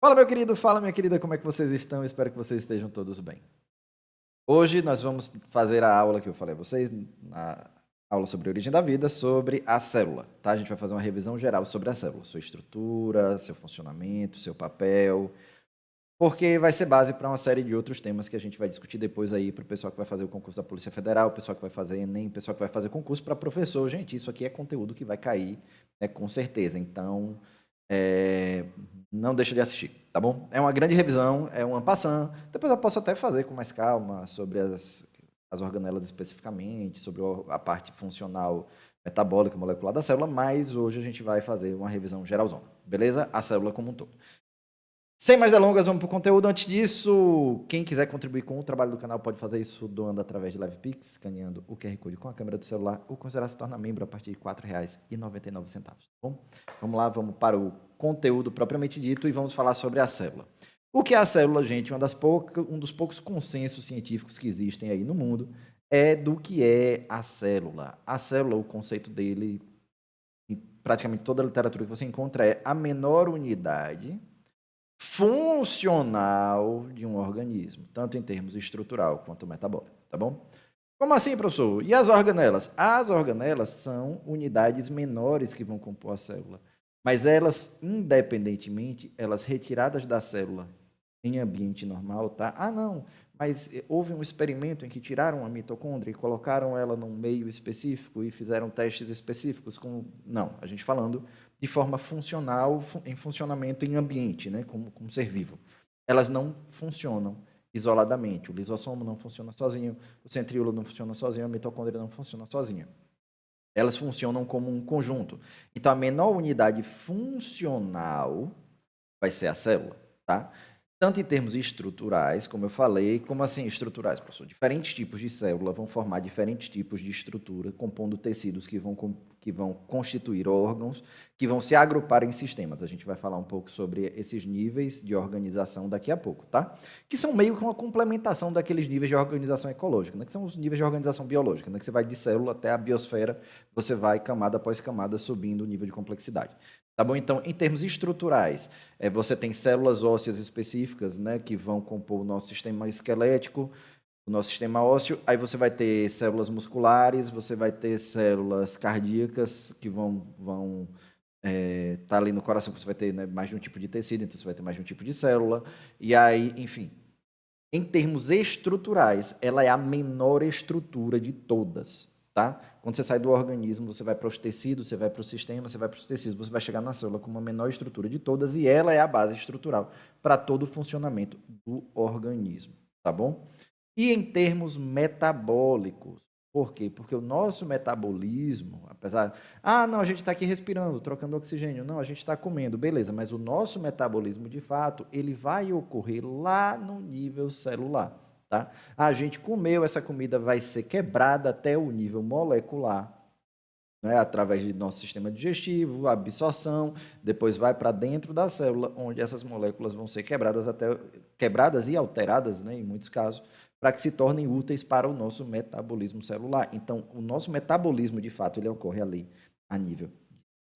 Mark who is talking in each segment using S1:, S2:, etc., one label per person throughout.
S1: Fala, meu querido, fala, minha querida, como é que vocês estão? Espero que vocês estejam todos bem. Hoje nós vamos fazer a aula que eu falei a vocês, a aula sobre a origem da vida, sobre a célula, tá? A gente vai fazer uma revisão geral sobre a célula, sua estrutura, seu funcionamento, seu papel, porque vai ser base para uma série de outros temas que a gente vai discutir depois aí para o pessoal que vai fazer o concurso da Polícia Federal, o pessoal que vai fazer Enem, o pessoal que vai fazer concurso para professor. Gente, isso aqui é conteúdo que vai cair, né, com certeza. Então, é, não deixa de assistir, tá bom? É uma grande revisão, é uma passant. Depois eu posso até fazer com mais calma sobre as organelas especificamente, sobre a parte funcional metabólica, molecular da célula, mas hoje a gente vai fazer uma revisão geralzona, beleza? A célula como um todo. Sem mais delongas, vamos para o conteúdo. Antes disso, quem quiser contribuir com o trabalho do canal pode fazer isso doando através de LivePix, escaneando o QR Code com a câmera do celular ou considerar se tornar membro a partir de R$ 4,99. Tá bom? Vamos lá, vamos para o conteúdo propriamente dito e vamos falar sobre a célula. O que é a célula, gente? Um dos poucos consensos científicos que existem aí no mundo é do que é a célula. A célula, o conceito dele, em praticamente toda a literatura que você encontra, é a menor unidade funcional de um organismo, tanto em termos estrutural quanto metabólico, tá bom? Como assim, professor? E as organelas? As organelas são unidades menores que vão compor a célula, mas elas, independentemente, elas retiradas da célula em ambiente normal, tá? Ah, não, mas houve um experimento em que tiraram a mitocôndria e colocaram ela num meio específico e fizeram testes específicos com... Não, a gente falando de forma funcional, em funcionamento em ambiente, né, como ser vivo. Elas não funcionam isoladamente. O lisossomo não funciona sozinho, o centríolo não funciona sozinho, a mitocôndria não funciona sozinha. Elas funcionam como um conjunto. Então, a menor unidade funcional vai ser a célula, tá? Tanto em termos estruturais, como eu falei, como assim estruturais, professor? Diferentes tipos de célula vão formar diferentes tipos de estrutura, compondo tecidos que vão constituir órgãos, que vão se agrupar em sistemas. A gente vai falar um pouco sobre esses níveis de organização daqui a pouco, tá? Que são meio que uma complementação daqueles níveis de organização ecológica, né? Que são os níveis de organização biológica, né? Que você vai de célula até a biosfera, você vai camada após camada subindo o nível de complexidade. Tá bom? Então, em termos estruturais, você tem células ósseas específicas, né, que vão compor o nosso sistema esquelético, o nosso sistema ósseo. Aí você vai ter células musculares, você vai ter células cardíacas que vão tá ali no coração. Você vai ter, né, mais de um tipo de tecido, então você vai ter mais de um tipo de célula. E aí, enfim, em termos estruturais, ela é a menor estrutura de todas, tá? Quando você sai do organismo, você vai para os tecidos, você vai para o sistema, você vai para os tecidos, você vai chegar na célula com uma menor estrutura de todas e ela é a base estrutural para todo o funcionamento do organismo, tá bom? E em termos metabólicos, por quê? Porque o nosso metabolismo, apesar... Ah, não, a gente está aqui respirando, trocando oxigênio. Não, a gente está comendo, beleza. Mas o nosso metabolismo, de fato, ele vai ocorrer lá no nível celular, tá? A gente comeu, essa comida vai ser quebrada até o nível molecular, né, através do nosso sistema digestivo, absorção, depois vai para dentro da célula, onde essas moléculas vão ser quebradas e alteradas, né, em muitos casos, para que se tornem úteis para o nosso metabolismo celular. Então, o nosso metabolismo, de fato, ele ocorre ali a nível de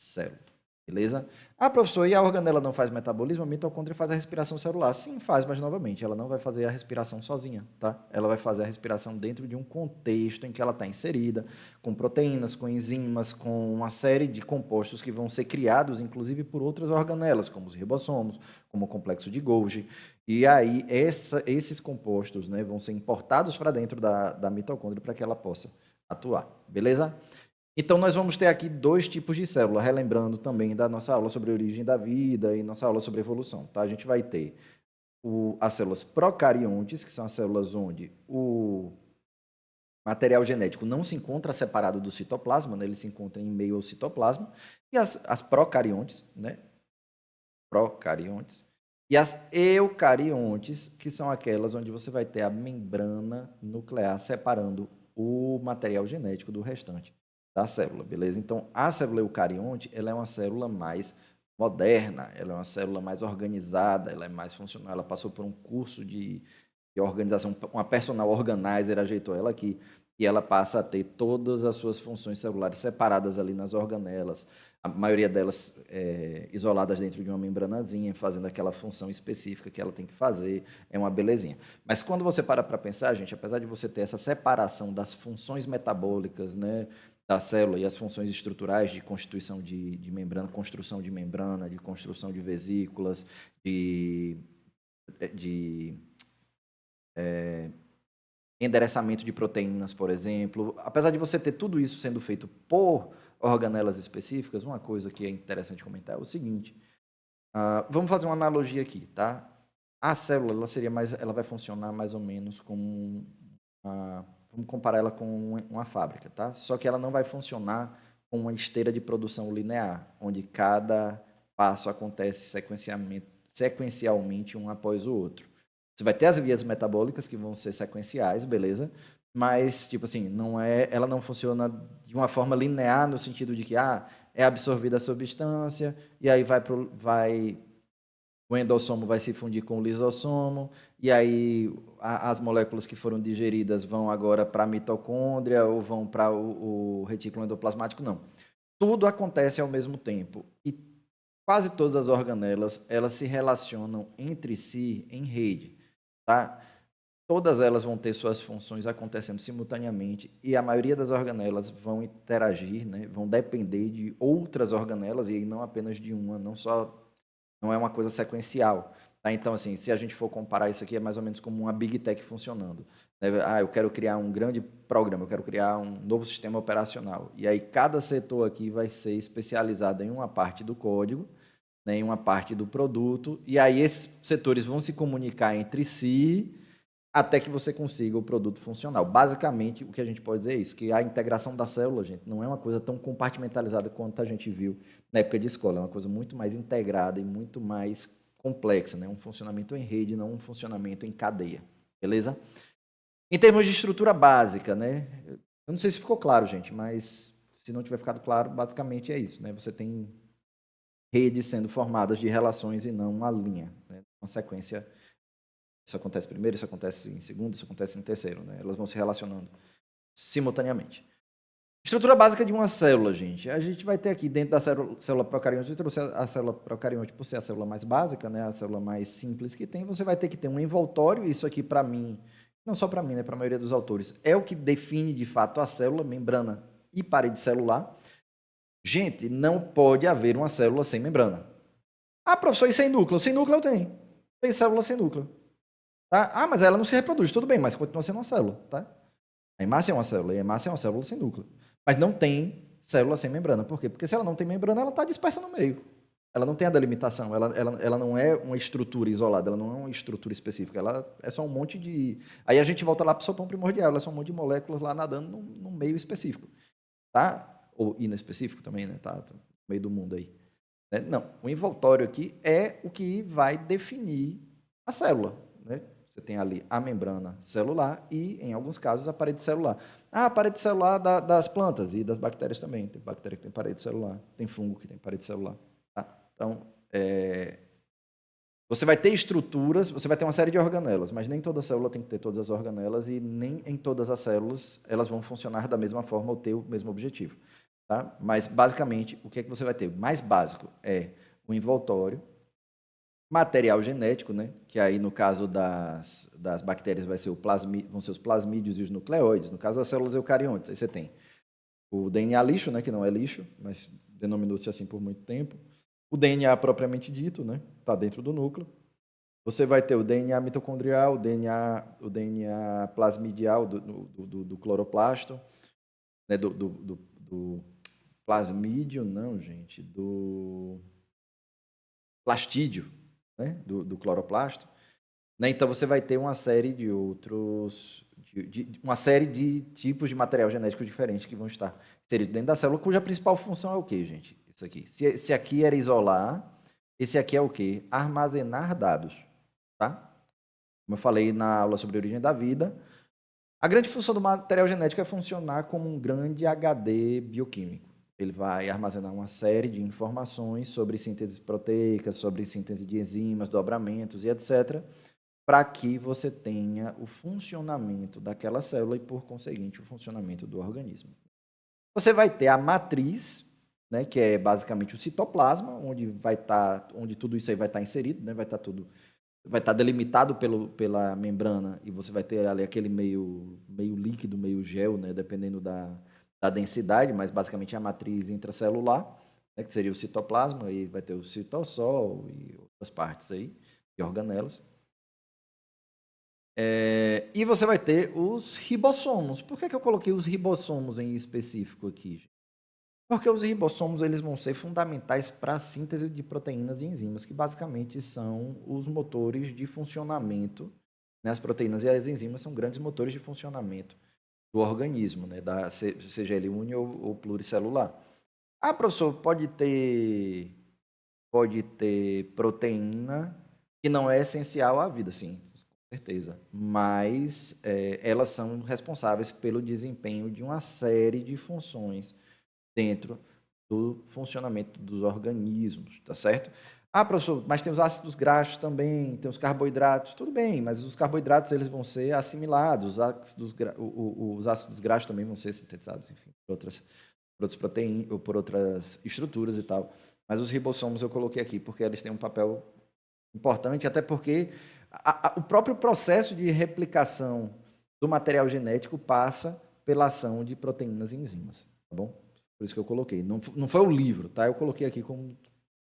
S1: célula. Beleza? Ah, professor, e a organela não faz metabolismo? A mitocôndria faz a respiração celular. Sim, faz, mas novamente, ela não vai fazer a respiração sozinha, tá? Ela vai fazer a respiração dentro de um contexto em que ela está inserida, com proteínas, com enzimas, com uma série de compostos que vão ser criados, inclusive, por outras organelas, como os ribossomos, como o complexo de Golgi. E aí, esses compostos, né, vão ser importados para dentro da mitocôndria para que ela possa atuar. Beleza? Então, nós vamos ter aqui dois tipos de célula, relembrando também da nossa aula sobre a origem da vida e nossa aula sobre evolução. Tá? A gente vai ter as células procariontes, que são as células onde o material genético não se encontra separado do citoplasma, né? Ele se encontra em meio ao citoplasma, e as procariontes, né? Procariontes, e as eucariontes, que são aquelas onde você vai ter a membrana nuclear separando o material genético do restante da célula, beleza? Então, a célula eucarionte, ela é uma célula mais moderna, ela é uma célula mais organizada, ela é mais funcional, ela passou por um curso de organização, uma personal organizer ajeitou ela aqui, e ela passa a ter todas as suas funções celulares separadas ali nas organelas. a maioria delas isoladas dentro de uma membranazinha, fazendo aquela função específica que ela tem que fazer, é uma belezinha. Mas quando você para pensar, gente, apesar de você ter essa separação das funções metabólicas, né, da célula e as funções estruturais de constituição de membrana, construção de membrana, de construção de vesículas, de endereçamento de proteínas, por exemplo. Apesar de você ter tudo isso sendo feito por organelas específicas, uma coisa que é interessante comentar é o seguinte. Vamos fazer uma analogia aqui, tá? A célula, ela vai funcionar mais ou menos como vamos comparar ela com uma fábrica, tá? Só que ela não vai funcionar com uma esteira de produção linear, onde cada passo acontece sequencialmente um após o outro. Você vai ter as vias metabólicas que vão ser sequenciais, beleza? Mas, tipo assim, ela não funciona de uma forma linear no sentido de que é absorvida a substância e aí o endossomo vai se fundir com o lisossomo, e aí as moléculas que foram digeridas vão agora para a mitocôndria ou vão para o retículo endoplasmático, não. Tudo acontece ao mesmo tempo e quase todas as organelas, elas se relacionam entre si em rede, tá? Todas elas vão ter suas funções acontecendo simultaneamente e a maioria das organelas vão interagir, né? Vão depender de outras organelas e não apenas de uma, não é uma coisa sequencial. Tá? Então, assim, se a gente for comparar isso aqui, é mais ou menos como uma Big Tech funcionando. Eu quero criar um grande programa, eu quero criar um novo sistema operacional. E aí, cada setor aqui vai ser especializado em uma parte do código, né, em uma parte do produto, e aí esses setores vão se comunicar entre si até que você consiga o produto funcional. Basicamente, o que a gente pode dizer é isso, que a integração da célula, gente, não é uma coisa tão compartimentalizada quanto a gente viu na época de escola, é uma coisa muito mais integrada e muito mais complexa, né? Um funcionamento em rede, não um funcionamento em cadeia, beleza? Em termos de estrutura básica, né? Eu não sei se ficou claro, gente, mas se não tiver ficado claro, basicamente é isso, né? Você tem redes sendo formadas de relações e não uma linha, né? Uma sequência. Isso acontece primeiro, isso acontece em segundo, isso acontece em terceiro, né? Elas vão se relacionando simultaneamente. Estrutura básica de uma célula, gente. A gente vai ter aqui dentro da célula procarionte, eu trouxe a célula procarionte por ser a célula mais básica, né? A célula mais simples que tem. Você vai ter que ter um envoltório, isso aqui para mim, não só para mim, né? Para a maioria dos autores, é o que define de fato a célula, membrana e parede celular. Gente, não pode haver uma célula sem membrana. Professor, e sem núcleo? Sem núcleo eu tenho. Tem célula sem núcleo. Tá? Mas ela não se reproduz, tudo bem, mas continua sendo uma célula, tá? A hemácia é uma célula, e a hemácia é uma célula sem núcleo. Mas não tem célula sem membrana. Por quê? Porque se ela não tem membrana, ela está dispersa no meio. Ela não tem a delimitação, ela não é uma estrutura isolada, ela não é uma estrutura específica, ela é só um monte de... Aí a gente volta lá para o sopão primordial, ela é só um monte de moléculas lá nadando num meio específico, tá? Ou inespecífico também, né? Tá no meio do mundo aí. Né? Não, o envoltório aqui é o que vai definir a célula, né? Você tem ali a membrana celular e, em alguns casos, a parede celular. A parede celular das plantas e das bactérias também. Tem bactéria que tem parede celular, tem fungo que tem parede celular. Tá? Então, você vai ter estruturas, você vai ter uma série de organelas, mas nem toda célula tem que ter todas as organelas e nem em todas as células elas vão funcionar da mesma forma ou ter o mesmo objetivo. Tá? Mas, basicamente, o que é que você vai ter? O mais básico é o envoltório, material genético, né? Que aí no caso das bactérias vão ser os plasmídios e os nucleóides. No caso das células eucariontes, aí você tem o DNA lixo, né? Que não é lixo, mas denominou-se assim por muito tempo. O DNA propriamente dito, né? Está dentro do núcleo. Você vai ter o DNA mitocondrial, o DNA plasmidial do cloroplasto, né? Do plasmídio, não, gente, do plastídio, né, do cloroplasto, né? Então você vai ter uma série de outros, uma série de tipos de material genético diferentes que vão estar inseridos dentro da célula, cuja principal função é o quê, gente? Isso aqui. Se aqui era isolar, esse aqui é o quê? Armazenar dados, tá? Como eu falei na aula sobre a origem da vida, a grande função do material genético é funcionar como um grande HD bioquímico. Ele vai armazenar uma série de informações sobre síntese proteica, sobre síntese de enzimas, dobramentos e etc., para que você tenha o funcionamento daquela célula e, por conseguinte, o funcionamento do organismo. Você vai ter a matriz, né, que é basicamente o citoplasma, onde tudo isso aí vai estar inserido, né, vai estar delimitado pela membrana e você vai ter ali aquele meio líquido, meio gel, né, dependendo da densidade, mas basicamente é a matriz intracelular, né, que seria o citoplasma, e vai ter o citossol e outras partes aí, e organelas. E você vai ter os ribossomos. Por que eu coloquei os ribossomos em específico aqui? Porque os ribossomos eles vão ser fundamentais para a síntese de proteínas e enzimas, que basicamente são os motores de funcionamento. Né? As proteínas e as enzimas são grandes motores de funcionamento do organismo, né? Seja ele uni ou pluricelular. Ah, professor, pode ter proteína que não é essencial à vida, sim, com certeza. Mas elas são responsáveis pelo desempenho de uma série de funções dentro do funcionamento dos organismos, tá certo? Ah, professor, mas tem os ácidos graxos também, tem os carboidratos, tudo bem, mas os carboidratos eles vão ser assimilados, os ácidos graxos também vão ser sintetizados, enfim, por outras proteínas ou por outras estruturas e tal. Mas os ribossomos eu coloquei aqui porque eles têm um papel importante, até porque o próprio processo de replicação do material genético passa pela ação de proteínas e enzimas, tá bom? Por isso que eu coloquei. Não foi o livro, tá? Eu coloquei aqui como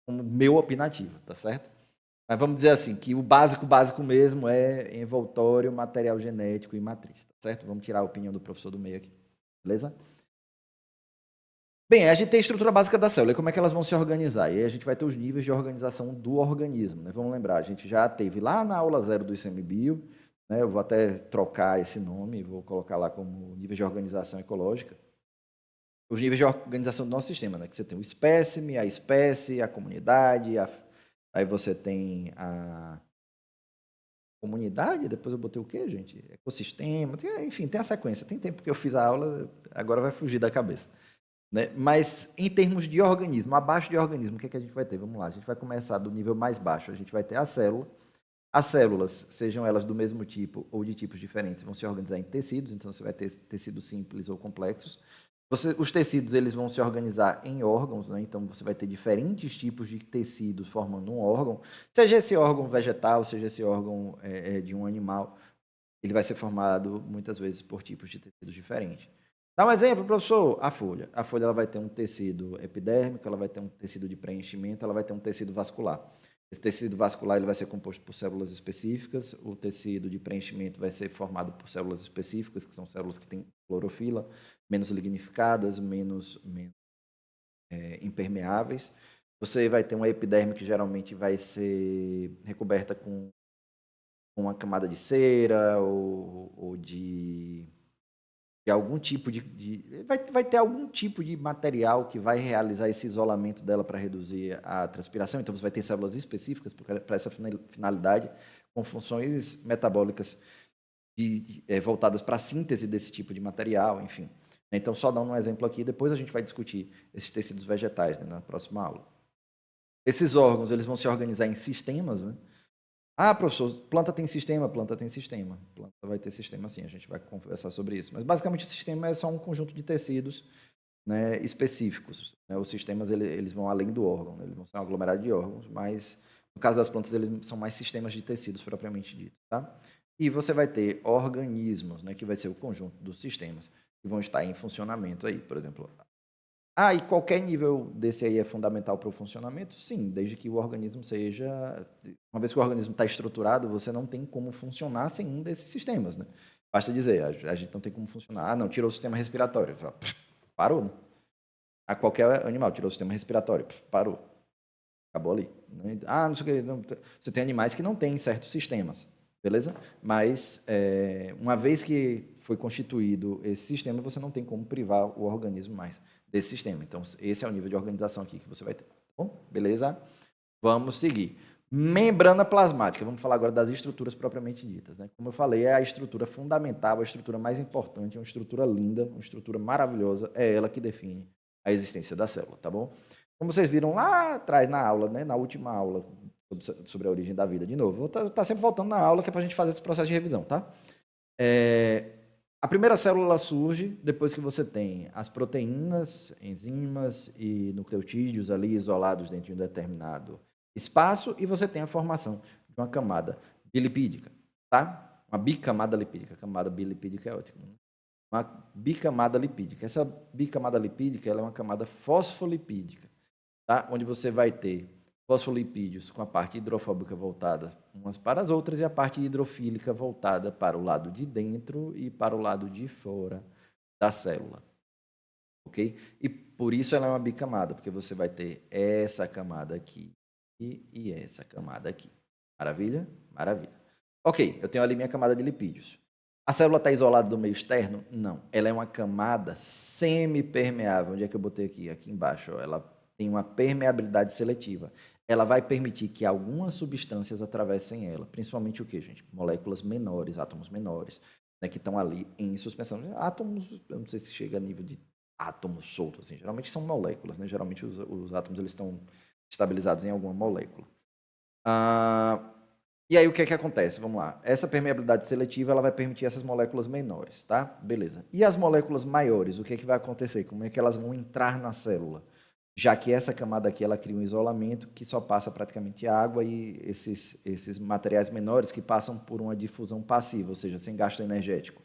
S1: meu opinativo, tá certo? Mas vamos dizer assim, que o básico mesmo é envoltório, material genético e matriz, tá certo? Vamos tirar a opinião do professor do meio aqui, beleza? Bem, a gente tem a estrutura básica da célula, e como é que elas vão se organizar? E aí a gente vai ter os níveis de organização do organismo, né? Vamos lembrar, a gente já teve lá na aula 0 do ICMBio, né? Eu vou até trocar esse nome, vou colocar lá como níveis de organização ecológica. Os níveis de organização do nosso sistema, né? Que você tem o espécime, a espécie, a comunidade, aí você tem a comunidade, depois eu botei o quê, gente? Ecossistema, enfim, tem a sequência. Tem tempo que eu fiz a aula, agora vai fugir da cabeça. Né? Mas em termos de organismo, abaixo de organismo, o que, é que a gente vai ter? Vamos lá, a gente vai começar do nível mais baixo. A gente vai ter a célula. As células, sejam elas do mesmo tipo ou de tipos diferentes, vão se organizar em tecidos, então você vai ter tecidos simples ou complexos. Os tecidos eles vão se organizar em órgãos, né? Então você vai ter diferentes tipos de tecidos formando um órgão, seja esse órgão vegetal, seja esse órgão de um animal, ele vai ser formado muitas vezes por tipos de tecidos diferentes. Dá um exemplo, professor, a folha. A folha ela vai ter um tecido epidérmico, ela vai ter um tecido de preenchimento, ela vai ter um tecido vascular. Esse tecido vascular ele vai ser composto por células específicas, o tecido de preenchimento vai ser formado por células específicas, que são células que têm clorofila, menos lignificadas, menos impermeáveis. Você vai ter uma epiderme que geralmente vai ser recoberta com uma camada de cera ou de algum tipo vai ter algum tipo de material que vai realizar esse isolamento dela para reduzir a transpiração. Então, você vai ter células específicas para essa finalidade, com funções metabólicas voltadas para a síntese desse tipo de material, enfim. Então, só dando um exemplo aqui, depois a gente vai discutir esses tecidos vegetais, né, na próxima aula. Esses órgãos eles vão se organizar em sistemas, né? Ah, professor, planta tem sistema. Planta vai ter sistema sim, a gente vai conversar sobre isso. Mas basicamente o sistema é só um conjunto de tecidos, né, específicos. Né? Os sistemas eles vão além do órgão, né? Eles vão ser um aglomerado de órgãos, mas no caso das plantas eles são mais sistemas de tecidos propriamente dito. Tá? E você vai ter organismos, né, que vai ser o conjunto dos sistemas que vão estar em funcionamento aí, por exemplo. Ah, e qualquer nível desse aí é fundamental para o funcionamento? Sim, desde que o organismo seja... Uma vez que o organismo está estruturado, você não tem como funcionar sem um desses sistemas, né? Basta dizer, a gente não tem como funcionar. Ah, não, tirou o sistema respiratório. Parou, né? A qualquer animal, tirou o sistema respiratório. Parou. Acabou ali. Ah, não sei o que. Não, você tem animais que não têm certos sistemas, beleza? Mas, uma vez que foi constituído esse sistema, você não tem como privar o organismo mais desse sistema. Então, esse é o nível de organização aqui que você vai ter. Tá bom? Beleza? Vamos seguir. Membrana plasmática. Vamos falar agora das estruturas propriamente ditas. Né? Como eu falei, é a estrutura fundamental, a estrutura mais importante, uma estrutura linda, uma estrutura maravilhosa. É ela que define a existência da célula, tá bom? Como vocês viram lá atrás na aula, né? Na última aula sobre a origem da vida, de novo. Vou estar sempre voltando na aula que é para a gente fazer esse processo de revisão, tá? A primeira célula ela surge depois que você tem as proteínas, enzimas e nucleotídeos ali isolados dentro de um determinado espaço e você tem a formação de uma camada bilipídica, tá? Uma bicamada lipídica. A camada bilipídica é ótima, né? Uma bicamada lipídica. Essa bicamada lipídica ela é uma camada fosfolipídica, tá? Onde você vai ter fosfolipídios com a parte hidrofóbica voltada umas para as outras e a parte hidrofílica voltada para o lado de dentro e para o lado de fora da célula, ok? E por isso ela é uma bicamada, porque você vai ter essa camada aqui e essa camada aqui. Maravilha? Maravilha. Ok, eu tenho ali minha camada de lipídios. A célula está isolada do meio externo? Não. Ela é uma camada semipermeável. Onde é que eu botei aqui? Aqui embaixo. Ó. Ela tem uma permeabilidade seletiva. Ela vai permitir que algumas substâncias atravessem ela. Principalmente o que, gente? Moléculas menores, átomos menores, né, que estão ali em suspensão. Átomos, eu não sei se chega a nível de átomos soltos. Assim. Geralmente são moléculas. Né? Geralmente os átomos eles estão estabilizados em alguma molécula. E aí o que é que acontece? Vamos lá. Essa permeabilidade seletiva ela vai permitir essas moléculas menores, tá? Beleza. E as moléculas maiores, o que é que vai acontecer? Como é que elas vão entrar na célula? Já que essa camada aqui ela cria um isolamento que só passa praticamente água e esses materiais menores que passam por uma difusão passiva, ou seja, sem gasto energético.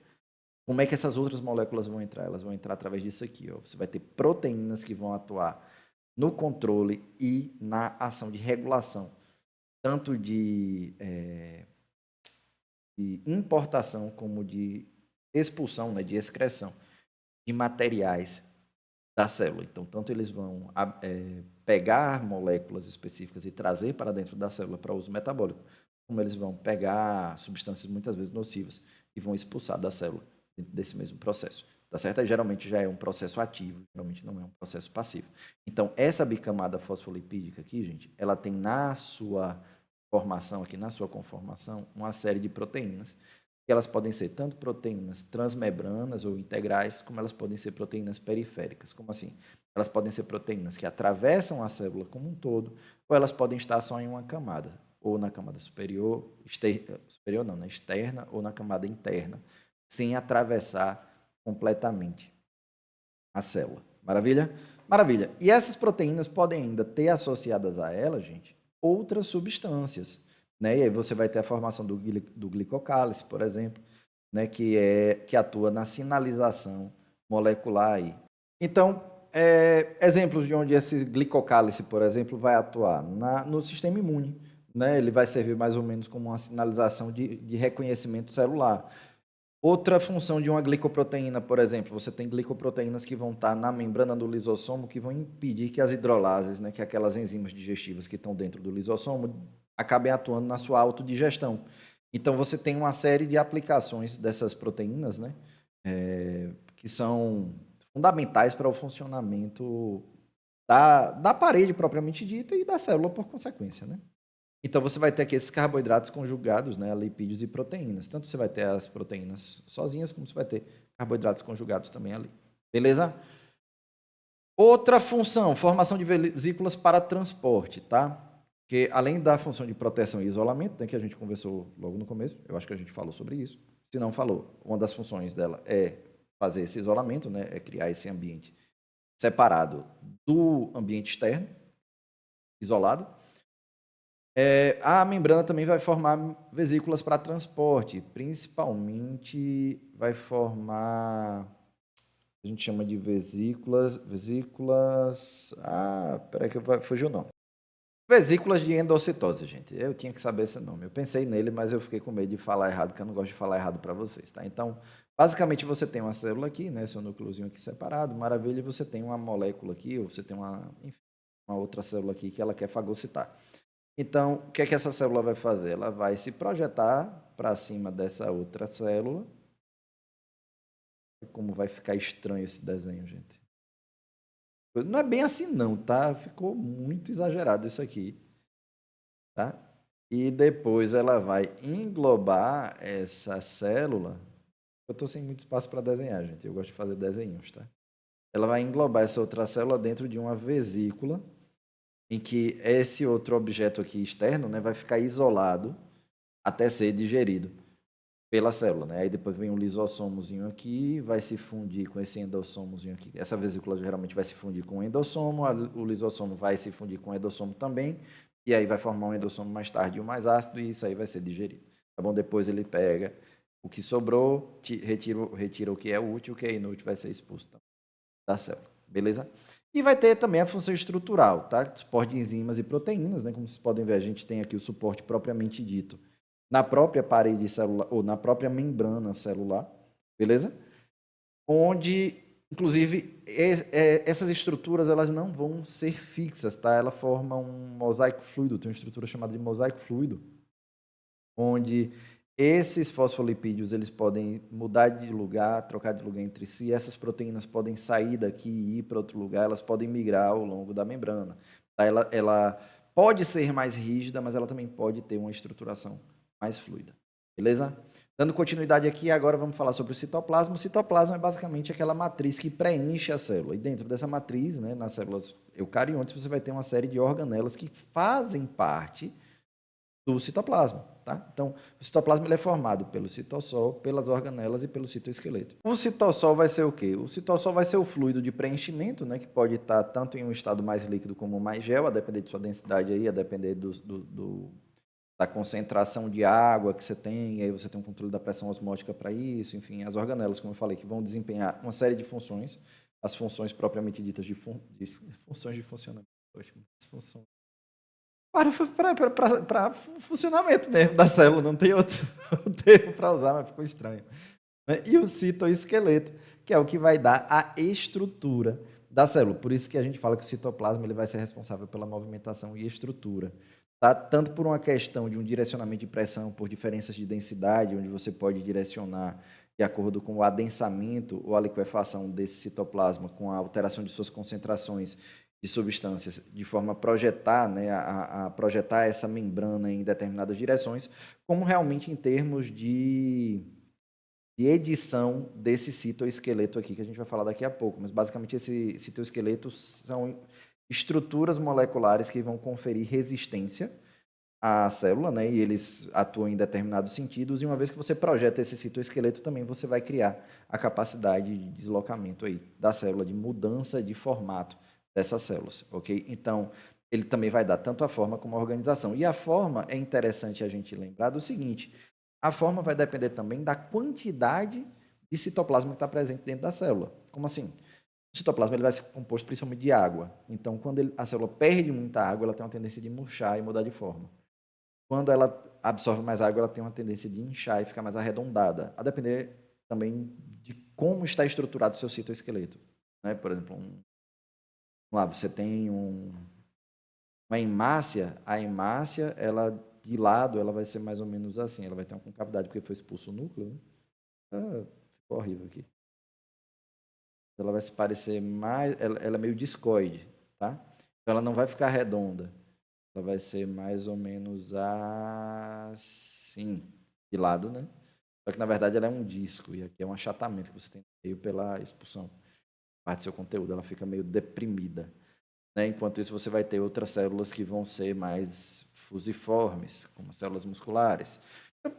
S1: Como é que essas outras moléculas vão entrar? Elas vão entrar através disso aqui. Ó. Você vai ter proteínas que vão atuar no controle e na ação de regulação tanto de importação como de expulsão, né, de excreção de materiais da célula. Então, tanto eles vão pegar moléculas específicas e trazer para dentro da célula para uso metabólico, como eles vão pegar substâncias muitas vezes nocivas e vão expulsar da célula dentro desse mesmo processo. Tá certo? Geralmente já é um processo ativo, geralmente não é um processo passivo. Então, essa bicamada fosfolipídica aqui, gente, ela tem na sua formação aqui, na sua conformação, uma série de proteínas, que elas podem ser tanto proteínas transmembranas ou integrais, como elas podem ser proteínas periféricas. Como assim? Elas podem ser proteínas que atravessam a célula como um todo, ou elas podem estar só em uma camada, ou na camada superior, superior não, na externa, ou na camada interna, sem atravessar completamente a célula. Maravilha? Maravilha. E essas proteínas podem ainda ter associadas a elas, gente, outras substâncias. Né? E aí você vai ter a formação do glicocálice, por exemplo, né? que atua na sinalização molecular. Aí. Então, exemplos de onde esse glicocálice, por exemplo, vai atuar no sistema imune. Né? Ele vai servir mais ou menos como uma sinalização de reconhecimento celular. Outra função de uma glicoproteína, por exemplo, você tem glicoproteínas que vão estar na membrana do lisossomo que vão impedir que as hidrolases, né, que é aquelas enzimas digestivas que estão dentro do lisossomo, acabem atuando na sua autodigestão. Então, você tem uma série de aplicações dessas proteínas, né, que são fundamentais para o funcionamento da parede propriamente dita e da célula por consequência, né? Então, você vai ter aqui esses carboidratos conjugados, né, lipídios e proteínas. Tanto você vai ter as proteínas sozinhas, como você vai ter carboidratos conjugados também ali. Beleza? Outra função, formação de vesículas para transporte, tá? Porque além da função de proteção e isolamento, né, que a gente conversou logo no começo, eu acho que a gente falou sobre isso. Se não falou, uma das funções dela é fazer esse isolamento, né, é criar esse ambiente separado do ambiente externo, isolado. A membrana também vai formar vesículas para transporte, principalmente vai formar, a gente chama de vesículas, peraí que fugiu o nome. Vesículas de endocitose, gente. Eu tinha que saber esse nome. Eu pensei nele, mas eu fiquei com medo de falar errado, porque eu não gosto de falar errado para vocês, tá? Então, basicamente você tem uma célula aqui, né, seu núcleozinho aqui separado, maravilha, e você tem uma molécula aqui, ou você tem enfim, uma outra célula aqui que ela quer fagocitar. Então, o que é que essa célula vai fazer? Ela vai se projetar para cima dessa outra célula. Como vai ficar estranho esse desenho, gente. Não é bem assim não, tá? Ficou muito exagerado isso aqui, tá? E depois ela vai englobar essa célula. Eu estou sem muito espaço para desenhar, gente. Eu gosto de fazer desenhos, tá? Ela vai englobar essa outra célula dentro de uma vesícula em que esse outro objeto aqui externo, né, vai ficar isolado até ser digerido pela célula, né? Aí depois vem um lisossomozinho aqui, vai se fundir com esse endossomozinho aqui. Essa vesícula geralmente vai se fundir com o endossomo, o lisossomo vai se fundir com o endossomo também, e aí vai formar um endossomo mais tarde e um mais ácido, e isso aí vai ser digerido. Tá bom? Depois ele pega o que sobrou, retira o que é útil, o que é inútil vai ser expulso da célula. Beleza? E vai ter também a função estrutural, tá? Suporte de enzimas e proteínas, né? Como vocês podem ver, a gente tem aqui o suporte propriamente dito na própria parede celular, ou na própria membrana celular, beleza? Onde, inclusive, essas estruturas elas não vão ser fixas, tá? Ela forma um mosaico fluido, tem uma estrutura chamada de mosaico fluido, onde esses fosfolipídios eles podem mudar de lugar, trocar de lugar entre si, essas proteínas podem sair daqui e ir para outro lugar, elas podem migrar ao longo da membrana. Tá? Ela pode ser mais rígida, mas ela também pode ter uma estruturação mais fluida. Beleza? Dando continuidade aqui, agora vamos falar sobre o citoplasma. O citoplasma é basicamente aquela matriz que preenche a célula. E dentro dessa matriz, né, nas células eucariontes, você vai ter uma série de organelas que fazem parte do citoplasma, tá? Então, o citoplasma ele é formado pelo citossol, pelas organelas e pelo citoesqueleto. O citossol vai ser o quê? O citossol vai ser o fluido de preenchimento, né, que pode estar tanto em um estado mais líquido como mais gel, a depender de sua densidade aí, a depender da concentração de água que você tem, e aí você tem um controle da pressão osmótica para isso, enfim, as organelas, como eu falei, que vão desempenhar uma série de funções, as funções propriamente ditas de funções de funcionamento. Poxa, funções para funcionamento mesmo da célula, não tem outro termo para usar, mas ficou estranho. E o citoesqueleto, que é o que vai dar a estrutura da célula. Por isso que a gente fala que o citoplasma ele vai ser responsável pela movimentação e estrutura. Tá? Tanto por uma questão de um direcionamento de pressão por diferenças de densidade, onde você pode direcionar de acordo com o adensamento ou a liquefação desse citoplasma, com a alteração de suas concentrações de substâncias, de forma a projetar, né, a projetar essa membrana em determinadas direções, como realmente em termos de edição desse citoesqueleto aqui, que a gente vai falar daqui a pouco. Mas, basicamente, esse citoesqueleto são estruturas moleculares que vão conferir resistência à célula, né, e eles atuam em determinados sentidos, e uma vez que você projeta esse citoesqueleto, também você vai criar a capacidade de deslocamento aí da célula, de mudança de formato dessas células, ok? Então, ele também vai dar tanto a forma como a organização. E a forma, é interessante a gente lembrar do seguinte, a forma vai depender também da quantidade de citoplasma que está presente dentro da célula. Como assim? O citoplasma ele vai ser composto principalmente de água. Então, quando a célula perde muita água, ela tem uma tendência de murchar e mudar de forma. Quando ela absorve mais água, ela tem uma tendência de inchar e ficar mais arredondada, a depender também de como está estruturado o seu citoesqueleto. Né? Por exemplo, lá você tem uma hemácia, a hemácia, ela de lado, ela vai ser mais ou menos assim, ela vai ter uma concavidade porque foi expulso o núcleo, né? Ficou horrível aqui. Ela vai se parecer mais, ela é meio discoide, tá? Então ela não vai ficar redonda, ela vai ser mais ou menos assim, de lado, né? Só que na verdade ela é um disco e aqui é um achatamento que você tem meio pela expulsão. Parte do seu conteúdo, ela fica meio deprimida. Né? Enquanto isso, você vai ter outras células que vão ser mais fusiformes, como as células musculares. Então,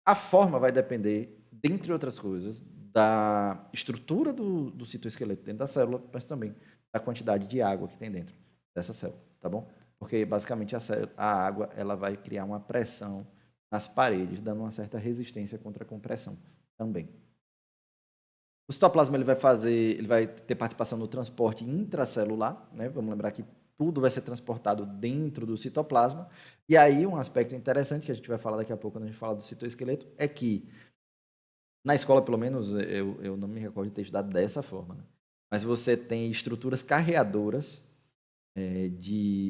S1: a forma vai depender, dentre outras coisas, da estrutura do citoesqueleto dentro da célula, mas também da quantidade de água que tem dentro dessa célula, tá bom? Porque, basicamente, a água ela vai criar uma pressão nas paredes, dando uma certa resistência contra a compressão também. O citoplasma ele vai ter participação no transporte intracelular, né? Vamos lembrar que tudo vai ser transportado dentro do citoplasma. E aí um aspecto interessante que a gente vai falar daqui a pouco quando a gente fala do citoesqueleto é que na escola, pelo menos, eu não me recordo de ter estudado dessa forma, né? Mas você tem estruturas carreadoras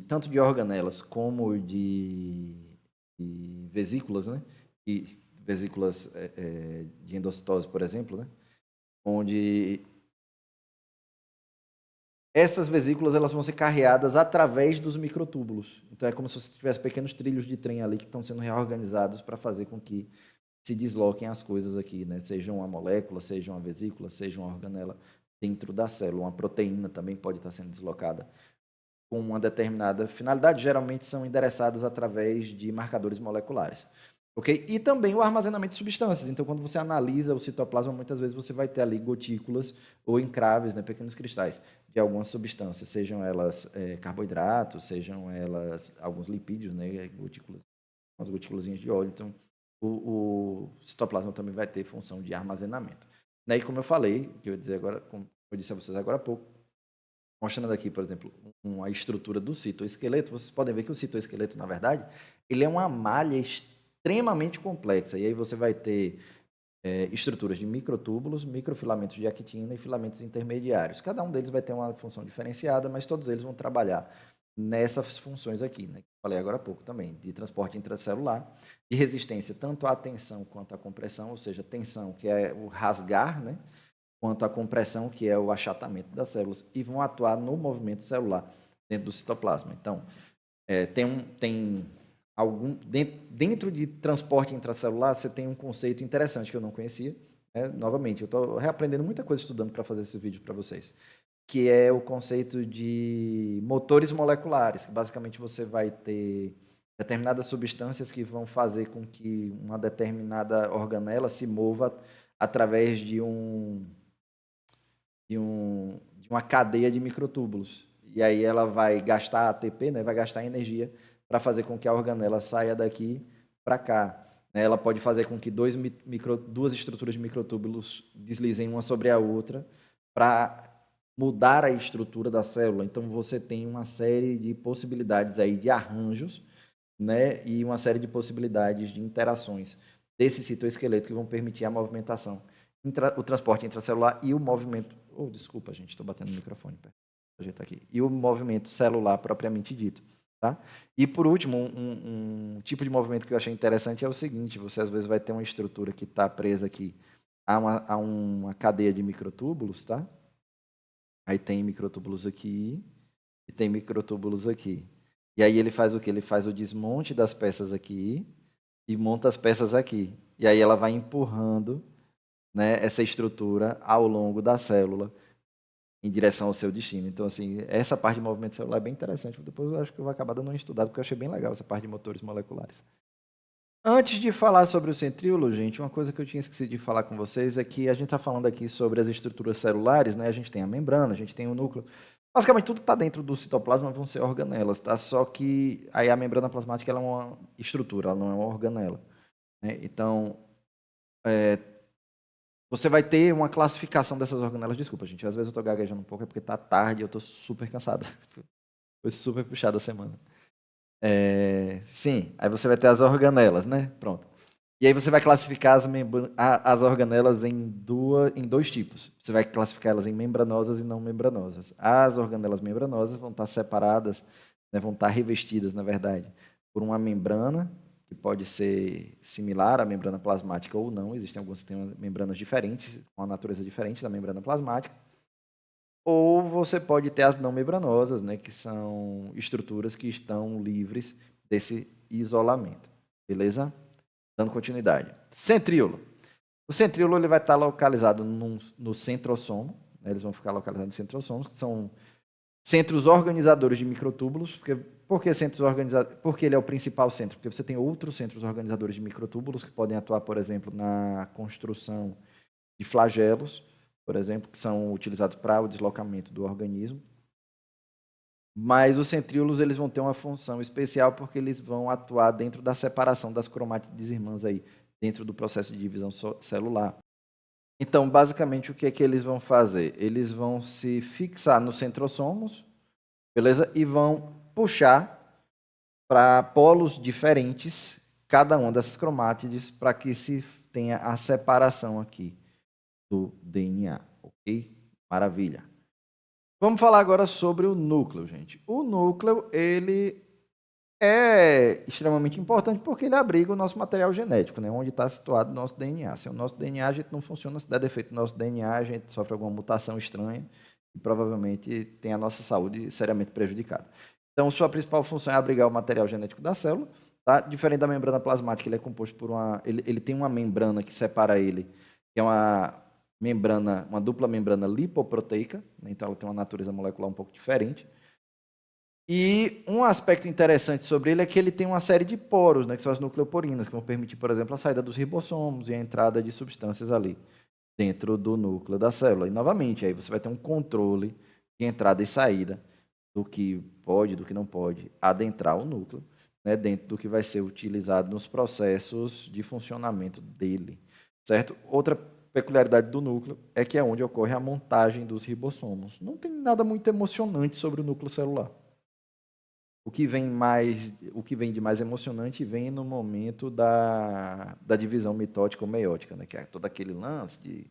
S1: tanto de organelas como de vesículas, né? E vesículas de endocitose, por exemplo, né? Onde essas vesículas elas vão ser carreadas através dos microtúbulos. Então é como se você tivesse pequenos trilhos de trem ali que estão sendo reorganizados para fazer com que se desloquem as coisas aqui, né? Seja uma molécula, seja uma vesícula, seja uma organela dentro da célula. Uma proteína também pode estar sendo deslocada com uma determinada finalidade. Geralmente são endereçadas através de marcadores moleculares. Ok? E também o armazenamento de substâncias. Então, quando você analisa o citoplasma, muitas vezes você vai ter ali gotículas ou encraves, né, pequenos cristais de algumas substâncias, sejam elas carboidratos, sejam elas alguns lipídios, né, gotículas, umas gotículazinhas de óleo. Então, o citoplasma também vai ter função de armazenamento. Né? E como eu falei, que eu ia dizer agora, como eu disse a vocês agora há pouco, mostrando aqui, por exemplo, a estrutura do citoesqueleto, vocês podem ver que o citoesqueleto, na verdade, ele é uma malha extremamente complexa. E aí você vai ter estruturas de microtúbulos, microfilamentos de actina e filamentos intermediários. Cada um deles vai ter uma função diferenciada, mas todos eles vão trabalhar nessas funções aqui, né, que eu falei agora há pouco também, de transporte intracelular, de resistência tanto à tensão quanto à compressão, ou seja, tensão, que é o rasgar, né, quanto à compressão, que é o achatamento das células, e vão atuar no movimento celular dentro do citoplasma. Então, tem algum dentro de transporte intracelular, você tem um conceito interessante que eu não conhecia. Né? Novamente, eu estou reaprendendo muita coisa estudando para fazer esse vídeo para vocês, que é o conceito de motores moleculares, que basicamente você vai ter determinadas substâncias que vão fazer com que uma determinada organela se mova através de uma cadeia de microtúbulos. E aí ela vai gastar ATP, né, vai gastar energia para fazer com que a organela saia daqui para cá. Ela pode fazer com que duas estruturas de microtúbulos deslizem uma sobre a outra para mudar a estrutura da célula. Então você tem uma série de possibilidades aí de arranjos, né, e uma série de possibilidades de interações desse citoesqueleto que vão permitir a movimentação, o transporte intracelular e o movimento. Oh, desculpa, gente, estou batendo no microfone. Ajeitar aqui. E o movimento celular propriamente dito. Tá? E por último, um tipo de movimento que eu achei interessante é o seguinte: você às vezes vai ter uma estrutura que está presa aqui a uma cadeia de microtúbulos, tá? Aí tem microtúbulos aqui e tem microtúbulos aqui. E aí ele faz o quê? Ele faz o desmonte das peças aqui e monta as peças aqui. E aí ela vai empurrando, né, essa estrutura ao longo da célula em direção ao seu destino. Então, assim, essa parte de movimento celular é bem interessante. Depois eu acho que eu vou acabar dando uma estudada, porque eu achei bem legal essa parte de motores moleculares. Antes de falar sobre o centríolo, gente, uma coisa que eu tinha esquecido de falar com vocês é que a gente está falando aqui sobre as estruturas celulares, né? A gente tem a membrana, a gente tem o núcleo. Basicamente, tudo que está dentro do citoplasma vão ser organelas, tá? Só que aí a membrana plasmática ela é uma estrutura, ela não é uma organela. Né? Então, você vai ter uma classificação dessas organelas. Desculpa, gente, às vezes eu estou gaguejando um pouco, é porque está tarde e eu estou super cansado. Foi super puxada a semana. Sim, aí você vai ter as organelas, né? Pronto. E aí você vai classificar as organelas em dois tipos. Você vai classificar elas em membranosas e não membranosas. As organelas membranosas vão estar separadas, né, vão estar revestidas, na verdade, por uma membrana, que pode ser similar à membrana plasmática ou não. Existem algumas que têm membranas diferentes, com uma natureza diferente da membrana plasmática. Ou você pode ter as não membranosas, né, que são estruturas que estão livres desse isolamento. Beleza? Dando continuidade. Centríolo. O centríolo ele vai estar localizado no centrossomo. Né, eles vão ficar localizados no centrossomo, que são centros organizadores de microtúbulos. Por que centros organizadores? Porque ele é o principal centro. Porque você tem outros centros organizadores de microtúbulos que podem atuar, por exemplo, na construção de flagelos, por exemplo, que são utilizados para o deslocamento do organismo. Mas os centríolos eles vão ter uma função especial porque eles vão atuar dentro da separação das cromátides irmãs aí, dentro do processo de divisão celular. Então, basicamente, o que é que eles vão fazer? Eles vão se fixar nos centrossomos, beleza? E vão puxar para polos diferentes cada uma dessas cromátides para que se tenha a separação aqui do DNA, ok? Maravilha. Vamos falar agora sobre o núcleo, gente. O núcleo, ele é extremamente importante porque ele abriga o nosso material genético, né? Onde está situado o nosso DNA. Sem o nosso DNA, a gente não funciona. Se der defeito no nosso DNA, a gente sofre alguma mutação estranha e provavelmente tem a nossa saúde seriamente prejudicada. Então, sua principal função é abrigar o material genético da célula. Tá? Diferente da membrana plasmática, ele é composto por ele tem uma membrana que separa ele, que é uma dupla membrana lipoproteica, né? Então ela tem uma natureza molecular um pouco diferente. E um aspecto interessante sobre ele é que ele tem uma série de poros, né, que são as nucleoporinas, que vão permitir, por exemplo, a saída dos ribossomos e a entrada de substâncias ali dentro do núcleo da célula. E, novamente, aí você vai ter um controle de entrada e saída do que pode, do que não pode adentrar o núcleo, né, dentro do que vai ser utilizado nos processos de funcionamento dele, certo? Outra peculiaridade do núcleo é que é onde ocorre a montagem dos ribossomos. Não tem nada muito emocionante sobre o núcleo celular. O que vem de mais emocionante vem no momento da divisão mitótica ou meiótica, né? Que é todo aquele lance de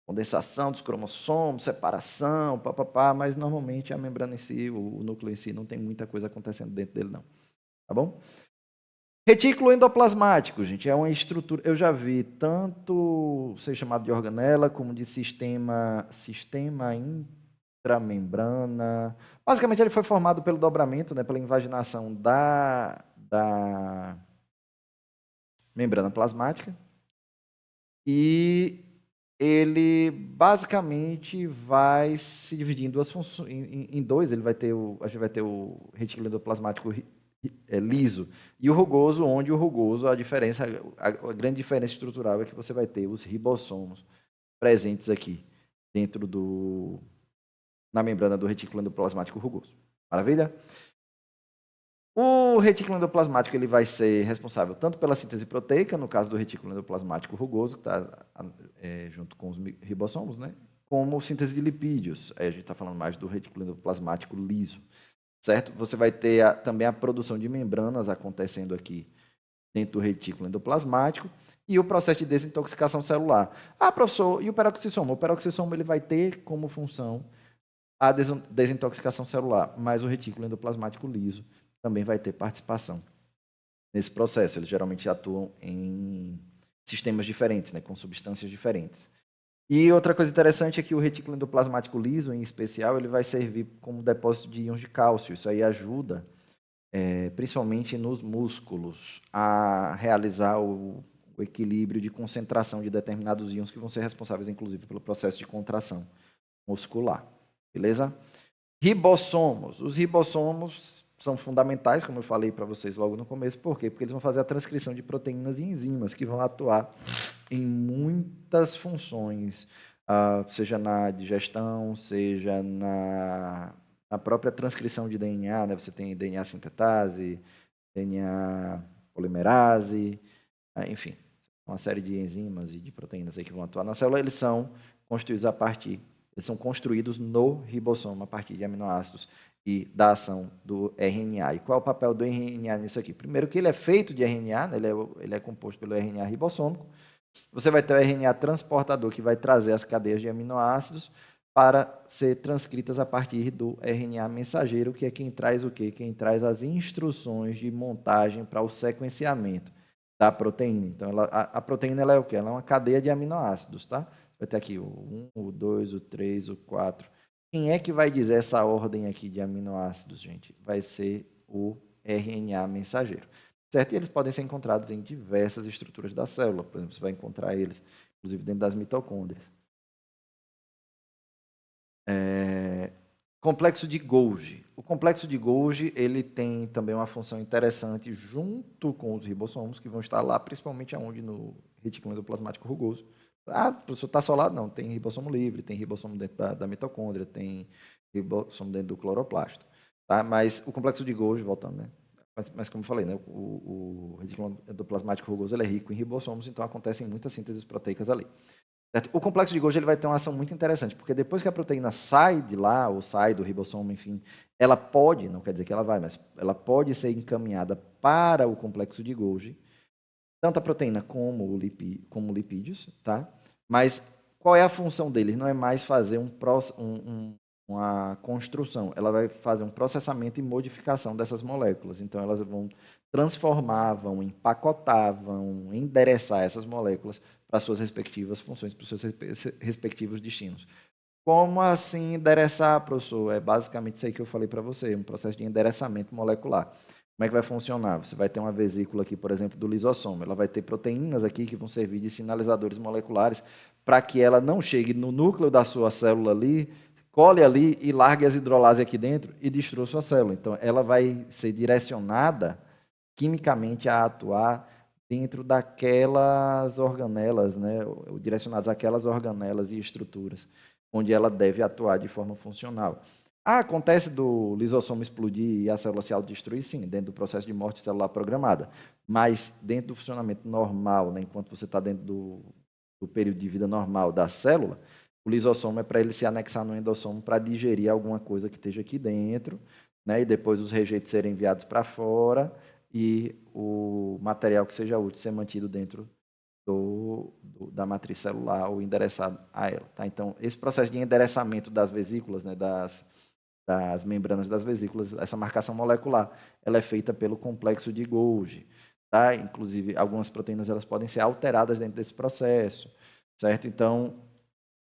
S1: condensação dos cromossomos, separação, papapá, mas normalmente a membrana em si, o núcleo em si, não tem muita coisa acontecendo dentro dele, não. Tá bom? Retículo endoplasmático, gente, é uma estrutura. Eu já vi tanto ser chamado de organela como de sistema intramembrana. Basicamente, ele foi formado pelo dobramento, né, pela invaginação da membrana plasmática. E ele basicamente vai se dividir em duas funções, em dois. A gente vai ter o retículo endoplasmático liso e o rugoso, onde o rugoso, a grande diferença estrutural é que você vai ter os ribossomos presentes aqui dentro na membrana do retículo endoplasmático rugoso. Maravilha? O retículo endoplasmático ele vai ser responsável tanto pela síntese proteica, no caso do retículo endoplasmático rugoso, que está junto com os ribossomos, né? Como síntese de lipídios. Aí a gente está falando mais do retículo endoplasmático liso, certo? Você vai ter também a produção de membranas acontecendo aqui dentro do retículo endoplasmático e o processo de desintoxicação celular. Ah, professor, e o peroxissoma? O peroxissoma ele vai ter como função a desintoxicação celular, mas o retículo endoplasmático liso também vai ter participação nesse processo. Eles geralmente atuam em sistemas diferentes, né, com substâncias diferentes. E outra coisa interessante é que o retículo endoplasmático liso, em especial, ele vai servir como depósito de íons de cálcio. Isso aí ajuda, principalmente nos músculos, a realizar o equilíbrio de concentração de determinados íons que vão ser responsáveis, inclusive, pelo processo de contração muscular. Beleza? Ribossomos. Os ribossomos são fundamentais, como eu falei para vocês logo no começo. Por quê? Porque eles vão fazer a transcrição de proteínas e enzimas que vão atuar em muitas funções, seja na digestão, seja na própria transcrição de DNA, né? Você tem DNA sintetase, DNA polimerase, enfim, uma série de enzimas e de proteínas aí que vão atuar na célula. Eles são construídos no ribossomo a partir de aminoácidos e da ação do RNA. E qual é o papel do RNA nisso aqui? Primeiro que ele é feito de RNA, né? Ele é composto pelo RNA ribossômico. Você vai ter o RNA transportador, que vai trazer as cadeias de aminoácidos para ser transcritas a partir do RNA mensageiro, que é quem traz o quê? Quem traz as instruções de montagem para o sequenciamento da proteína. Então, a proteína ela é o quê? Ela é uma cadeia de aminoácidos, tá? Vai ter aqui o 1, o 2, o 3, o 4. Quem é que vai dizer essa ordem aqui de aminoácidos, gente? Vai ser o RNA mensageiro. Certo? E eles podem ser encontrados em diversas estruturas da célula. Por exemplo, você vai encontrar eles, inclusive, dentro das mitocôndrias. Complexo de Golgi. O complexo de Golgi ele tem também uma função interessante junto com os ribossomos, que vão estar lá, principalmente aonde no retículo endoplasmático rugoso. Ah, professor, está só lá? Não, tem ribossomo livre, tem ribossomo dentro da mitocôndria, tem ribossomo dentro do cloroplasto. Tá? Mas o complexo de Golgi, voltando, né? Mas como eu falei, né? o retículo endoplasmático rugoso ele é rico em ribossomos, então acontecem muitas sínteses proteicas ali. Certo? O complexo de Golgi ele vai ter uma ação muito interessante, porque depois que a proteína sai de lá, ou sai do ribossomo, enfim, ela pode, não quer dizer que ela vai, mas ela pode ser encaminhada para o complexo de Golgi, tanto a proteína como lipídios, tá? Mas qual é a função deles? Não é mais fazer uma construção, ela vai fazer um processamento e modificação dessas moléculas. Então, elas vão transformar, vão empacotar, vão endereçar essas moléculas para suas respectivas funções, para os seus respectivos destinos. Como assim endereçar, professor? É basicamente isso aí que eu falei para você, um processo de endereçamento molecular. Como é que vai funcionar? Você vai ter uma vesícula aqui, por exemplo, do lisossomo. Ela vai ter proteínas aqui que vão servir de sinalizadores moleculares para que ela não chegue no núcleo da sua célula ali cole ali e largue as hidrolases aqui dentro e destrua sua célula. Então, ela vai ser direcionada quimicamente a atuar dentro daquelas organelas, né, direcionadas àquelas organelas e estruturas onde ela deve atuar de forma funcional. Acontece do lisossomo explodir e a célula se autodestruir? Sim, dentro do processo de morte celular programada. Mas dentro do funcionamento normal, né, enquanto você está dentro do período de vida normal da célula, o lisossomo é para ele se anexar no endossomo para digerir alguma coisa que esteja aqui dentro, né, e depois os rejeitos serem enviados para fora e o material que seja útil ser mantido dentro da matriz celular ou endereçado a ela. Tá? Então, esse processo de endereçamento das vesículas, né, das membranas das vesículas, essa marcação molecular, ela é feita pelo complexo de Golgi. Tá? Inclusive, algumas proteínas elas podem ser alteradas dentro desse processo, certo? Então,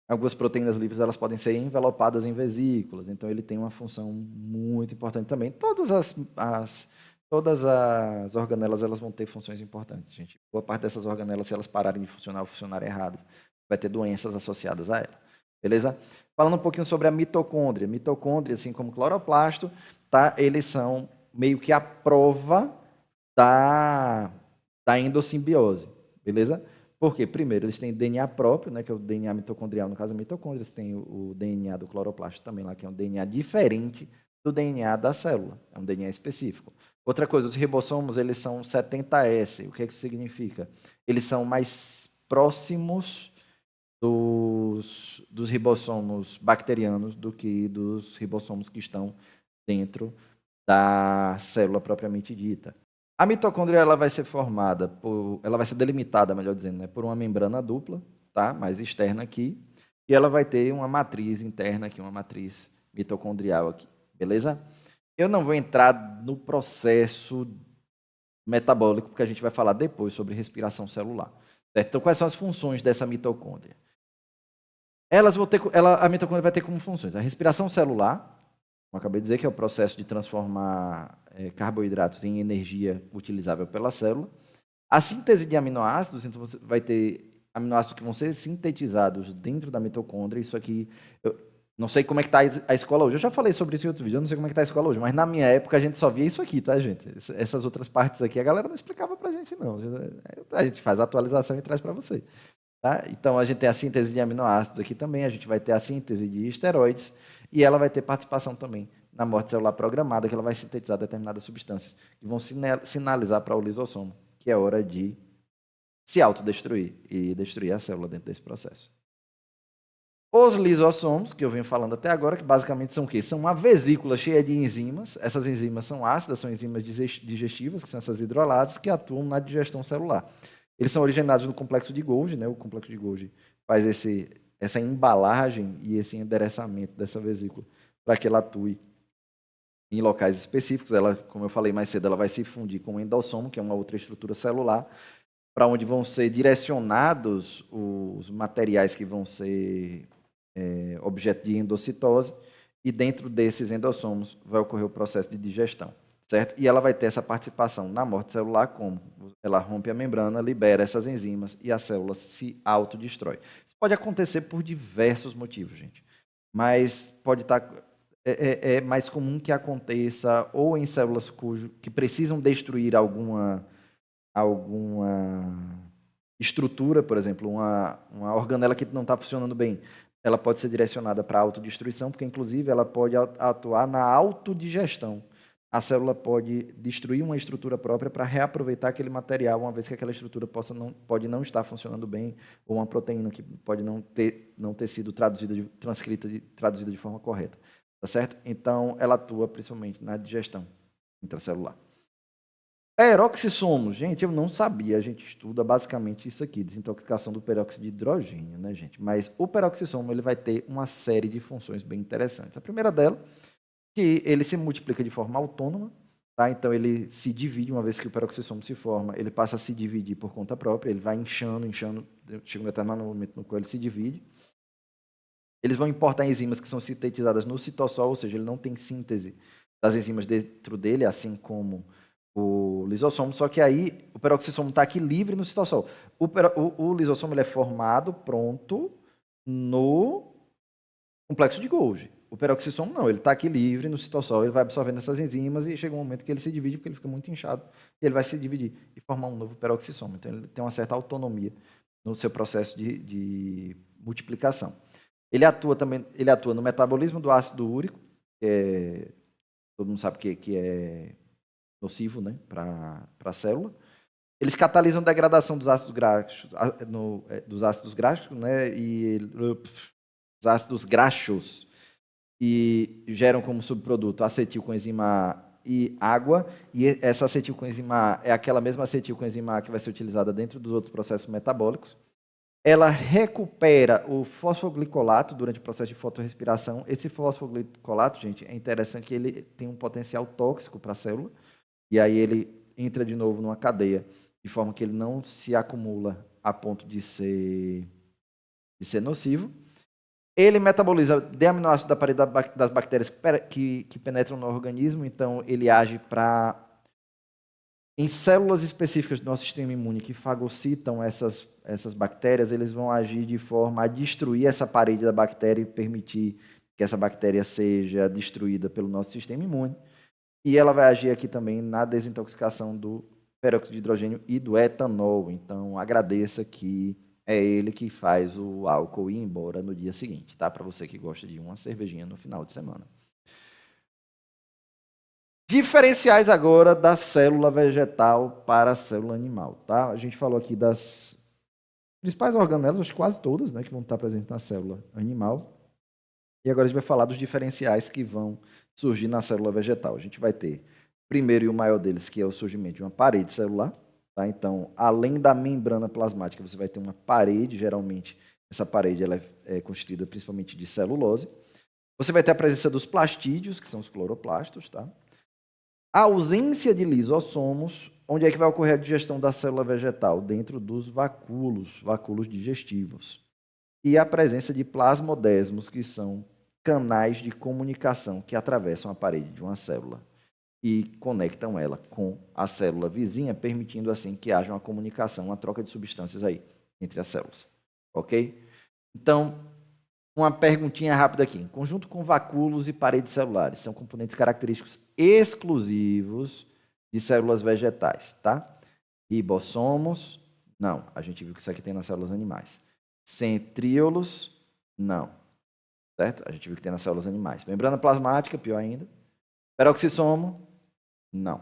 S1: algumas proteínas livres elas podem ser envelopadas em vesículas, então ele tem uma função muito importante também. Todas as organelas elas vão ter funções importantes, gente. Boa parte dessas organelas, se elas pararem de funcionar ou funcionarem erradas, vai ter doenças associadas a ela. Beleza? Falando um pouquinho sobre a mitocôndria. Mitocôndria, assim como cloroplasto, tá? Eles são meio que a prova da endossimbiose. Beleza? Por quê? Primeiro, eles têm DNA próprio, né, que é o DNA mitocondrial, no caso, a mitocôndria. Eles têm o DNA do cloroplasto também lá, que é um DNA diferente do DNA da célula. É um DNA específico. Outra coisa, os ribossomos, eles são 70S. O que isso significa? Eles são mais próximos dos ribossomos bacterianos do que dos ribossomos que estão dentro da célula propriamente dita. A mitocôndria ela vai ser formada ela vai ser delimitada, melhor dizendo, né, por uma membrana dupla, tá, mais externa aqui, e ela vai ter uma matriz interna aqui, uma matriz mitocondrial aqui, beleza? Eu não vou entrar no processo metabólico, porque a gente vai falar depois sobre respiração celular. Certo? Então, quais são as funções dessa mitocôndria? A mitocôndria vai ter como funções a respiração celular, como acabei de dizer, que é o processo de transformar carboidratos em energia utilizável pela célula. A síntese de aminoácidos, então você vai ter aminoácidos que vão ser sintetizados dentro da mitocôndria. Isso aqui, eu não sei como é que está a escola hoje. Eu já falei sobre isso em outro vídeo, eu não sei como é que está a escola hoje, mas na minha época a gente só via isso aqui, tá, gente? Essas outras partes aqui a galera não explicava pra gente, não. A gente faz a atualização e traz para você. Tá? Então, a gente tem a síntese de aminoácidos aqui também, a gente vai ter a síntese de esteroides e ela vai ter participação também na morte celular programada, que ela vai sintetizar determinadas substâncias que vão sinalizar para o lisossomo que é hora de se autodestruir e destruir a célula dentro desse processo. Os lisossomos, que eu venho falando até agora, que basicamente são o quê? São uma vesícula cheia de enzimas. Essas enzimas são ácidas, são enzimas digestivas, que são essas hidrolases, que atuam na digestão celular. Eles são originados no complexo de Golgi, né? O complexo de Golgi faz essa embalagem e esse endereçamento dessa vesícula para que ela atue em locais específicos. Ela, como eu falei mais cedo, ela vai se fundir com o endossomo, que é uma outra estrutura celular, para onde vão ser direcionados os materiais que vão ser objeto de endocitose, e dentro desses endossomos vai ocorrer o processo de digestão. Certo? E ela vai ter essa participação na morte celular, como ela rompe a membrana, libera essas enzimas e a célula se autodestrói. Isso pode acontecer por diversos motivos, gente. Mas pode estar. É mais comum que aconteça ou em células que precisam destruir alguma estrutura, por exemplo, uma organela que não está funcionando bem. Ela pode ser direcionada para a autodestruição, porque, inclusive, ela pode atuar na autodigestão. A célula pode destruir uma estrutura própria para reaproveitar aquele material, uma vez que aquela estrutura pode não estar funcionando bem, ou uma proteína que pode não ter sido traduzida de forma correta. Tá certo? Então, ela atua principalmente na digestão intracelular. Peroxissomos, gente, eu não sabia, a gente estuda basicamente isso aqui, desintoxicação do peróxido de hidrogênio, né, gente? Mas o peroxissomo ele vai ter uma série de funções bem interessantes. A primeira dela que ele se multiplica de forma autônoma, tá? Então ele se divide, uma vez que o peroxissomo se forma, ele passa a se dividir por conta própria, ele vai inchando, chega um determinado momento no qual ele se divide. Eles vão importar enzimas que são sintetizadas no citossol, ou seja, ele não tem síntese das enzimas dentro dele, assim como o lisossomo, só que aí o peroxissomo está aqui livre no citossol. O lisossomo ele é formado pronto no Complexo de Golgi. O peroxissomo não, ele está aqui livre no citosol, ele vai absorvendo essas enzimas e chega um momento que ele se divide porque ele fica muito inchado e ele vai se dividir e formar um novo peroxissomo. Então ele tem uma certa autonomia no seu processo de multiplicação. Ele atua no metabolismo do ácido úrico, que todo mundo sabe que é nocivo, né, para a célula. Eles catalisam a degradação dos ácidos graxos, né, e os ácidos graxos, e geram como subproduto acetilcoenzima A e água, e essa acetilcoenzima A é aquela mesma acetilcoenzima A que vai ser utilizada dentro dos outros processos metabólicos. Ela recupera o fosfoglicolato durante o processo de fotorrespiração. Esse fosfoglicolato, gente, é interessante que ele tem um potencial tóxico para a célula, e aí ele entra de novo numa cadeia, de forma que ele não se acumula a ponto de ser nocivo. Ele metaboliza D-aminoácido da parede das bactérias que penetram no organismo, então ele age em células específicas do nosso sistema imune que fagocitam essas bactérias, eles vão agir de forma a destruir essa parede da bactéria e permitir que essa bactéria seja destruída pelo nosso sistema imune. E ela vai agir aqui também na desintoxicação do peróxido de hidrogênio e do etanol. Então, agradeça que é ele que faz o álcool ir embora no dia seguinte, tá? Para você que gosta de uma cervejinha no final de semana. Diferenciais agora da célula vegetal para a célula animal, tá? A gente falou aqui das principais organelas, acho que quase todas, né, que vão estar presentes na célula animal. E agora a gente vai falar dos diferenciais que vão surgir na célula vegetal. A gente vai ter, primeiro e o maior deles, que é o surgimento de uma parede celular. Tá? Então, além da membrana plasmática, você vai ter uma parede, geralmente essa parede ela é constituída principalmente de celulose. Você vai ter a presença dos plastídeos, que são os cloroplastos. Tá? A ausência de lisossomos, onde é que vai ocorrer a digestão da célula vegetal? Dentro dos vacúolos digestivos. E a presença de plasmodesmos, que são canais de comunicação que atravessam a parede de uma célula e conectam ela com a célula vizinha, permitindo assim que haja uma comunicação, uma troca de substâncias aí entre as células. Ok? Então, uma perguntinha rápida aqui. Em conjunto com vacúolos e paredes celulares, são componentes característicos exclusivos de células vegetais, tá? Ribossomos, não. A gente viu que isso aqui tem nas células animais. Centríolos, não. Certo? A gente viu que tem nas células animais. Membrana plasmática, pior ainda. Peroxissomo, não.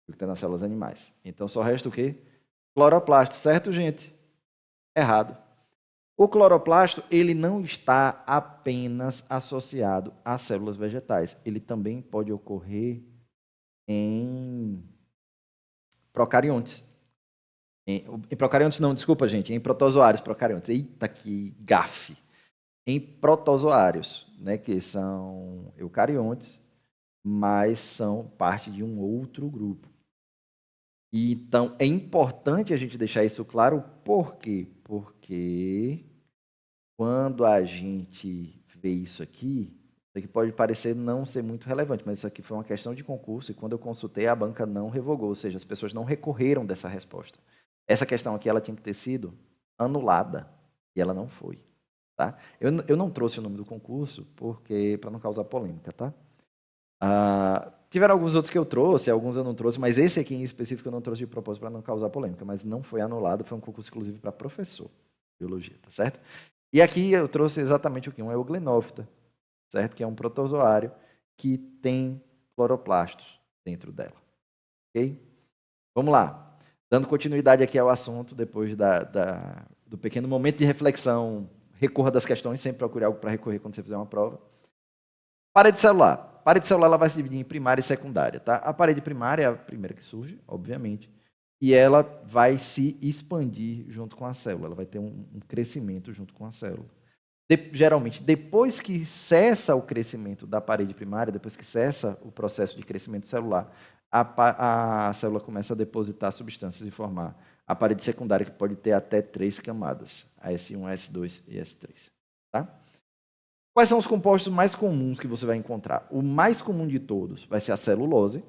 S1: Viu que tem nas células animais. Então só resta o quê? Cloroplasto, certo, gente? Errado. O cloroplasto, ele não está apenas associado às células vegetais. Ele também pode ocorrer em procariontes. Em procariontes não, desculpa, gente. Em protozoários procariontes. Eita, que gafe. Em protozoários, né, que são eucariontes, mas são parte de um outro grupo. E, então, é importante a gente deixar isso claro, por quê? Porque quando a gente vê isso aqui pode parecer não ser muito relevante, mas isso aqui foi uma questão de concurso e quando eu consultei, a banca não revogou, ou seja, as pessoas não recorreram dessa resposta. Essa questão aqui ela tinha que ter sido anulada e ela não foi. Tá? Eu não trouxe o nome do concurso porque para não causar polêmica, tá? Tiveram alguns outros que eu trouxe, alguns eu não trouxe, mas esse aqui em específico eu não trouxe de propósito para não causar polêmica, mas não foi anulado, foi um concurso exclusivo para professor de biologia, tá certo? E aqui eu trouxe exatamente o que? Um euglenophita, certo? Que é um protozoário que tem cloroplastos dentro dela, ok? Vamos lá. Dando continuidade aqui ao assunto, depois do pequeno momento de reflexão, recorra das questões, sempre procure algo para recorrer quando você fizer uma prova. Parede celular. A parede celular ela vai se dividir em primária e secundária. Tá? A parede primária é a primeira que surge, obviamente, e ela vai se expandir junto com a célula, ela vai ter um crescimento junto com a célula. Geralmente, depois que cessa o crescimento da parede primária, depois que cessa o processo de crescimento celular, a célula começa a depositar substâncias e formar a parede secundária, que pode ter até 3 camadas, a S1, S2 e S3. Tá? Quais são os compostos mais comuns que você vai encontrar? O mais comum de todos vai ser a celulose,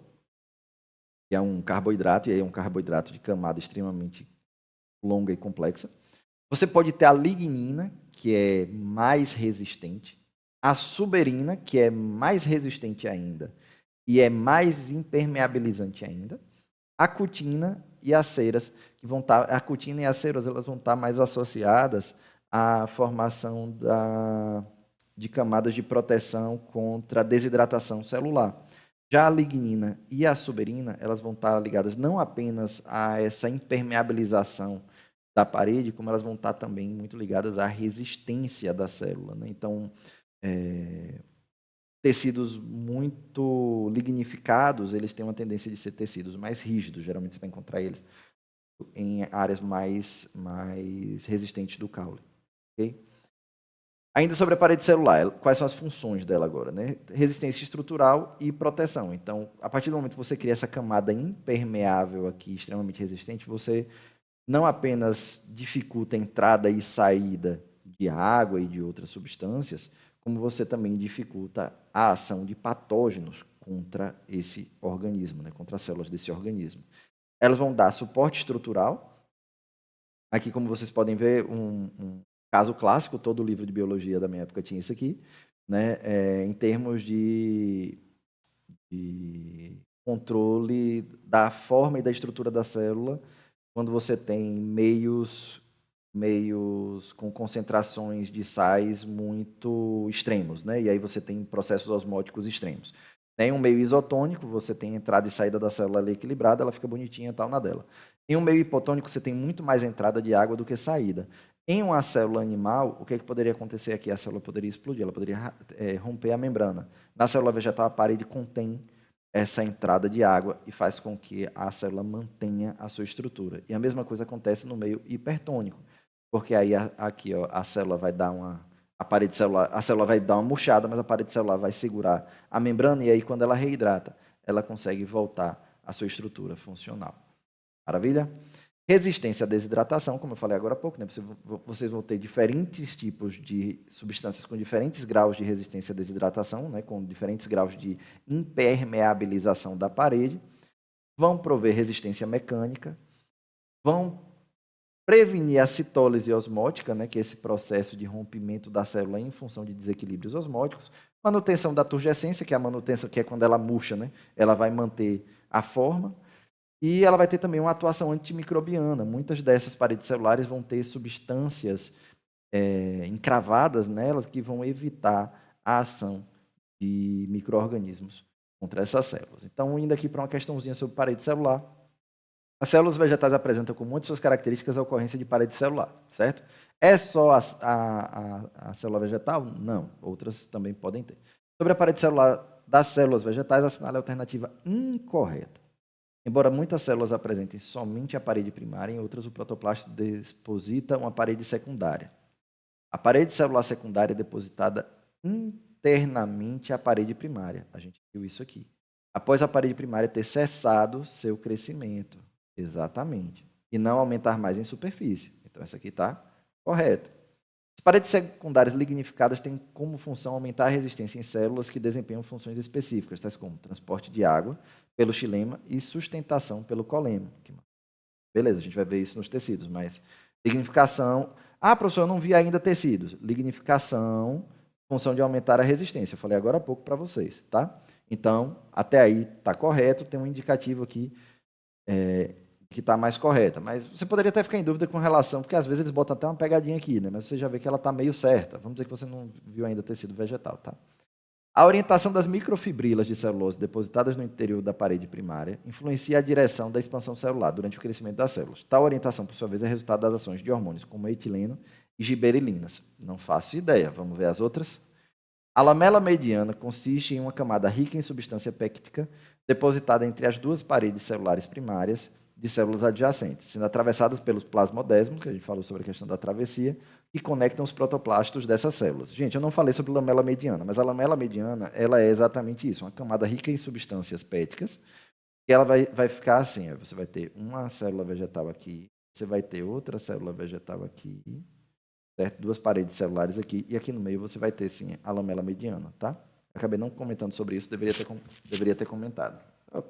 S1: que é um carboidrato, e aí é um carboidrato de camada extremamente longa e complexa. Você pode ter a lignina, que é mais resistente, a suberina, que é mais resistente ainda e é mais impermeabilizante ainda, a cutina e as ceras, que vão estar, a cutina e as ceras, elas vão estar mais associadas à formação de camadas de proteção contra a desidratação celular. Já a lignina e a suberina, elas vão estar ligadas não apenas a essa impermeabilização da parede, como elas vão estar também muito ligadas à resistência da célula, né? Então, tecidos muito lignificados, eles têm uma tendência de ser tecidos mais rígidos. Geralmente você vai encontrar eles em áreas mais resistentes do caule. Okay? Ainda sobre a parede celular, quais são as funções dela agora? Né? Resistência estrutural e proteção. Então, a partir do momento que você cria essa camada impermeável aqui, extremamente resistente, você não apenas dificulta a entrada e saída de água e de outras substâncias, como você também dificulta a ação de patógenos contra esse organismo, né? Contra as células desse organismo. Elas vão dar suporte estrutural. Aqui, como vocês podem ver, um caso clássico, todo o livro de biologia da minha época tinha isso aqui, né? Em termos de controle da forma e da estrutura da célula, quando você tem meios com concentrações de sais muito extremos, né? E aí você tem processos osmóticos extremos. Em um meio isotônico, você tem entrada e saída da célula ali equilibrada, ela fica bonitinha e tal na dela. Em um meio hipotônico, você tem muito mais entrada de água do que saída. Em uma célula animal, o que poderia acontecer aqui? A célula poderia explodir, ela poderia romper a membrana. Na célula vegetal, a parede contém essa entrada de água e faz com que a célula mantenha a sua estrutura. E a mesma coisa acontece no meio hipertônico, porque aí aqui ó, a célula vai dar a parede celular, a célula vai dar uma murchada, mas a parede celular vai segurar a membrana e aí quando ela reidrata, ela consegue voltar à sua estrutura funcional. Maravilha? Resistência à desidratação, como eu falei agora há pouco, né? Vocês vão ter diferentes tipos de substâncias com diferentes graus de resistência à desidratação, né? Com diferentes graus de impermeabilização da parede, vão prover resistência mecânica, vão prevenir a citólise osmótica, né? Que é esse processo de rompimento da célula em função de desequilíbrios osmóticos, manutenção da turgescência, que é a manutenção que é quando ela murcha, né? Ela vai manter a forma. E ela vai ter também uma atuação antimicrobiana. Muitas dessas paredes celulares vão ter substâncias encravadas nelas que vão evitar a ação de micro-organismos contra essas células. Então, indo aqui para uma questãozinha sobre parede celular. As células vegetais apresentam com muitas suas características a ocorrência de parede celular, certo? É só a célula vegetal? Não, outras também podem ter. Sobre a parede celular das células vegetais, assinale a alternativa incorreta. Embora muitas células apresentem somente a parede primária, em outras o protoplasto deposita uma parede secundária. A parede celular secundária é depositada internamente à parede primária. A gente viu isso aqui. Após a parede primária ter cessado seu crescimento. Exatamente. E não aumentar mais em superfície. Então, essa aqui está correta. As paredes secundárias lignificadas têm como função aumentar a resistência em células que desempenham funções específicas, tais como transporte de água pelo xilema e sustentação pelo colema. Beleza, a gente vai ver isso nos tecidos, mas lignificação... Ah, professor, eu não vi ainda tecidos. Lignificação, função de aumentar a resistência. Eu falei agora há pouco para vocês, tá? Então, até aí está correto, tem um indicativo aqui que está mais correta. Mas você poderia até ficar em dúvida com relação, porque às vezes eles botam até uma pegadinha aqui, né? Mas você já vê que ela está meio certa. Vamos dizer que você não viu ainda tecido vegetal, tá? A orientação das microfibrilas de celulose depositadas no interior da parede primária influencia a direção da expansão celular durante o crescimento das células. Tal orientação, por sua vez, é resultado das ações de hormônios como etileno e giberelinas. Não faço ideia. Vamos ver as outras? A lamela mediana consiste em uma camada rica em substância péptica depositada entre as duas paredes celulares primárias de células adjacentes, sendo atravessadas pelos plasmodesmos, que a gente falou sobre a questão da travessia, que conectam os protoplastos dessas células. Gente, eu não falei sobre lamela mediana, mas a lamela mediana ela é exatamente isso, uma camada rica em substâncias péticas, e ela vai ficar assim, você vai ter uma célula vegetal aqui, você vai ter outra célula vegetal aqui, certo? Duas paredes celulares aqui, e aqui no meio você vai ter, sim, a lamela mediana, tá? Eu acabei não comentando sobre isso, deveria ter comentado. Oh,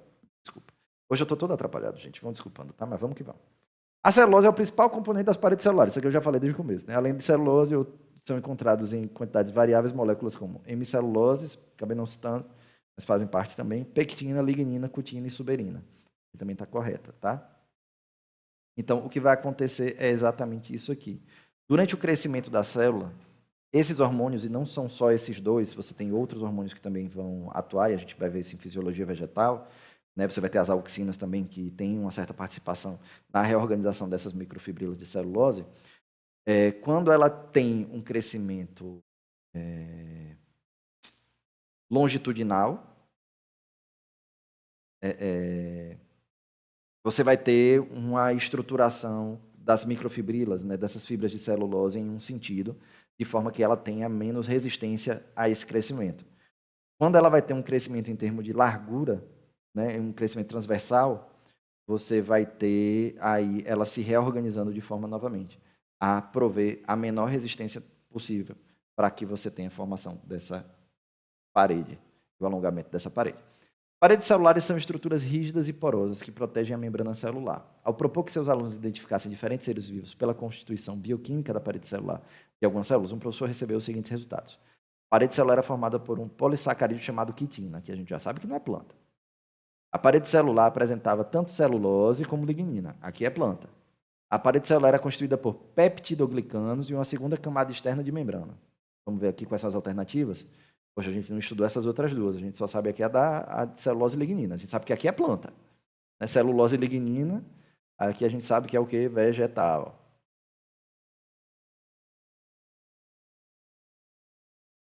S1: desculpa. Hoje eu estou todo atrapalhado, gente, vão desculpando, tá? Mas vamos que vamos. A celulose é o principal componente das paredes celulares, isso aqui eu já falei desde o começo. Né? Além de celulose, são encontrados em quantidades variáveis moléculas como hemiceluloses, acabei não citando, mas fazem parte também, pectina, lignina, cutina e suberina. Que também está correta, tá? Então, o que vai acontecer é exatamente isso aqui. Durante o crescimento da célula, esses hormônios, e não são só esses dois, você tem outros hormônios que também vão atuar, e a gente vai ver isso em fisiologia vegetal, né? Você vai ter as auxinas também, que têm uma certa participação na reorganização dessas microfibrilas de celulose. Quando ela tem um crescimento longitudinal, você vai ter uma estruturação das microfibrilas, né, dessas fibras de celulose em um sentido, de forma que ela tenha menos resistência a esse crescimento. Quando ela vai ter um crescimento em termos de largura, né, um crescimento transversal, você vai ter aí ela se reorganizando de forma novamente a prover a menor resistência possível para que você tenha a formação dessa parede, o alongamento dessa parede. Paredes celulares são estruturas rígidas e porosas que protegem a membrana celular. Ao propor que seus alunos identificassem diferentes seres vivos pela constituição bioquímica da parede celular de algumas células, um professor recebeu os seguintes resultados. A parede celular é formada por um polissacarídeo chamado quitina, que a gente já sabe que não é planta. A parede celular apresentava tanto celulose como lignina. Aqui é planta. A parede celular era constituída por peptidoglicanos e uma segunda camada externa de membrana. Vamos ver aqui quais são as alternativas. Poxa, a gente não estudou essas outras duas. A gente só sabe aqui a de celulose e lignina. A gente sabe que aqui é planta. Né? Celulose e lignina, aqui a gente sabe que é o que? Vegetal.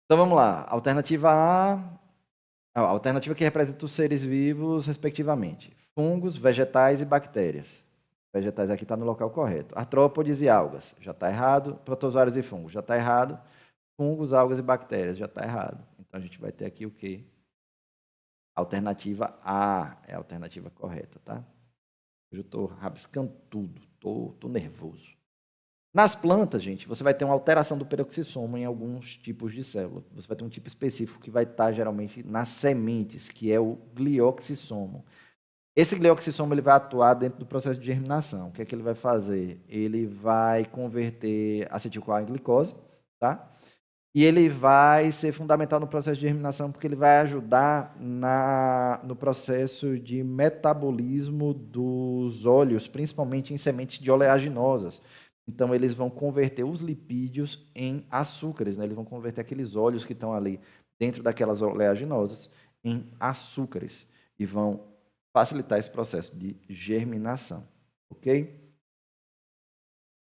S1: Então vamos lá. Alternativa A. A alternativa que representa os seres vivos, respectivamente. Fungos, vegetais e bactérias. Vegetais aqui está no local correto. Artrópodes e algas, já está errado. Protozoários e fungos, já está errado. Fungos, algas e bactérias, já está errado. Então a gente vai ter aqui o quê? Alternativa A é a alternativa correta, tá? Hoje eu estou rabiscando tudo, estou nervoso. Nas plantas, gente, você vai ter uma alteração do peroxissomo em alguns tipos de célula. Você vai ter um tipo específico que vai estar geralmente nas sementes, que é o glioxissomo. Esse glioxissomo ele vai atuar dentro do processo de germinação. O que é que ele vai fazer? Ele vai converter acetil-CoA em glicose, tá? E ele vai ser fundamental no processo de germinação porque ele vai ajudar no processo de metabolismo dos óleos, principalmente em sementes de oleaginosas. Então, eles vão converter os lipídios em açúcares, né? Eles vão converter aqueles óleos que estão ali dentro daquelas oleaginosas em açúcares e vão facilitar esse processo de germinação, ok?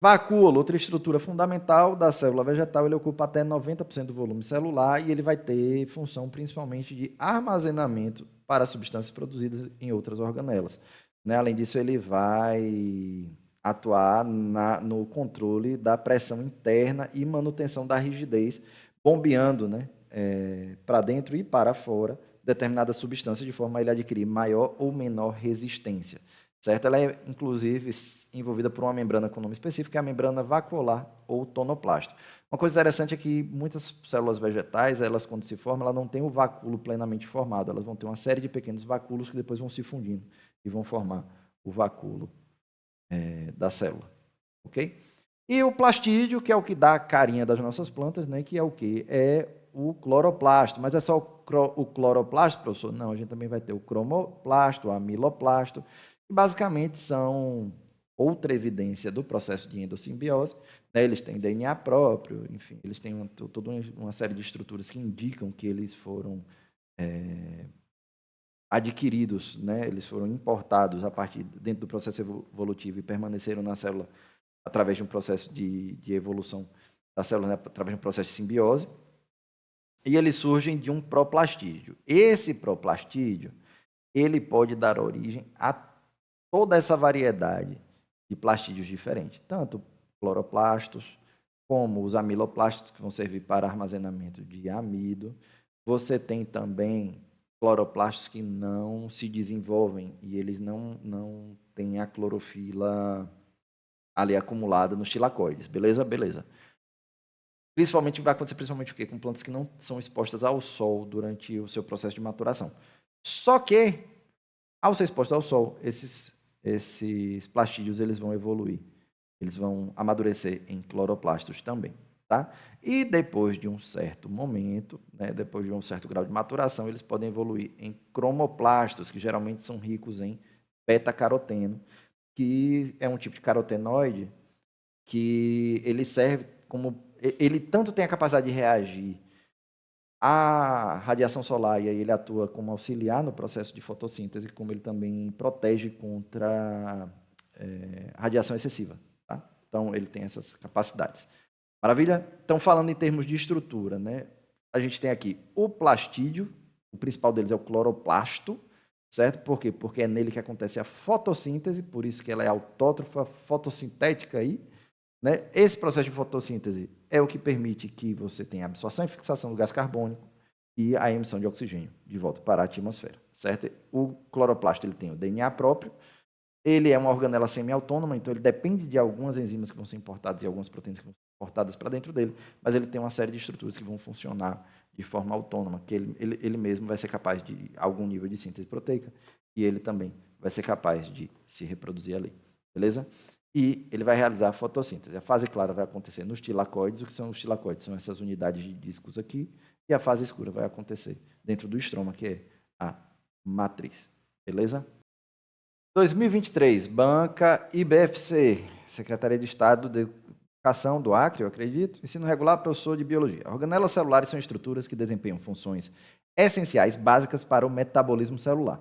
S1: Vacúolo, outra estrutura fundamental da célula vegetal, ele ocupa até 90% do volume celular e ele vai ter função principalmente de armazenamento para substâncias produzidas em outras organelas. Né? Além disso, ele vai atuar no controle da pressão interna e manutenção da rigidez, bombeando, né, para dentro e para fora determinada substância de forma a ele adquirir maior ou menor resistência. Certo? Ela é, inclusive, envolvida por uma membrana com nome específico, que é a membrana vacuolar ou tonoplasto. Uma coisa interessante é que muitas células vegetais, elas quando se formam, elas não têm o vacúolo plenamente formado, elas vão ter uma série de pequenos vacúolos que depois vão se fundindo e vão formar o vacúolo da célula. Ok? E o plastídeo, que é o que dá a carinha das nossas plantas, né, que é o quê? É o cloroplasto. Mas é só o cloroplasto, professor? Não, a gente também vai ter o cromoplasto, o amiloplasto, que basicamente são outra evidência do processo de endossimbiose. Né? Eles têm DNA próprio, enfim, eles têm toda uma série de estruturas que indicam que eles foram adquiridos, né? Eles foram importados a partir dentro do processo evolutivo e permaneceram na célula através de um processo de evolução da célula, né? Através de um processo de simbiose. E eles surgem de um proplastídeo. Esse proplastídeo, ele pode dar origem a toda essa variedade de plastídeos diferentes, tanto cloroplastos, como os amiloplastos, que vão servir para armazenamento de amido. Você tem também cloroplastos que não se desenvolvem e eles não têm a clorofila ali acumulada nos tilacoides. Beleza? Beleza. Principalmente, vai acontecer principalmente o quê? Com plantas que não são expostas ao sol durante o seu processo de maturação. Só que, ao ser expostas ao sol, esses esses plastídeos eles vão evoluir. Eles vão amadurecer em cloroplastos também, tá? E depois de um certo momento, né, depois de um certo grau de maturação, eles podem evoluir em cromoplastos, que geralmente são ricos em beta-caroteno, que é um tipo de carotenoide que ele serve como... Ele tanto tem a capacidade de reagir à radiação solar, e aí ele atua como auxiliar no processo de fotossíntese, como ele também protege contra radiação excessiva. Tá? Então, ele tem essas capacidades. Maravilha? Então, falando em termos de estrutura, né? A gente tem aqui o plastídeo, o principal deles é o cloroplasto, certo? Por quê? Porque é nele que acontece a fotossíntese, por isso que ela é autótrofa fotossintética aí. Né? Esse processo de fotossíntese é o que permite que você tenha absorção e fixação do gás carbônico e a emissão de oxigênio de volta para a atmosfera, certo? O cloroplasto ele tem o DNA próprio, ele é uma organela semi-autônoma, então ele depende de algumas enzimas que vão ser importadas e algumas proteínas que vão ser importadas para dentro dele, mas ele tem uma série de estruturas que vão funcionar de forma autônoma, que ele mesmo vai ser capaz de algum nível de síntese proteica e ele também vai ser capaz de se reproduzir ali, beleza? E ele vai realizar a fotossíntese. A fase clara vai acontecer nos tilacoides. O que são os tilacoides? São essas unidades de discos aqui. E a fase escura vai acontecer dentro do estroma, que é a matriz. Beleza? 2023, banca IBFC, Secretaria de Estado de Educação do Acre, eu acredito. Ensino regular, professor de Biologia. Organelas celulares são estruturas que desempenham funções essenciais básicas para o metabolismo celular.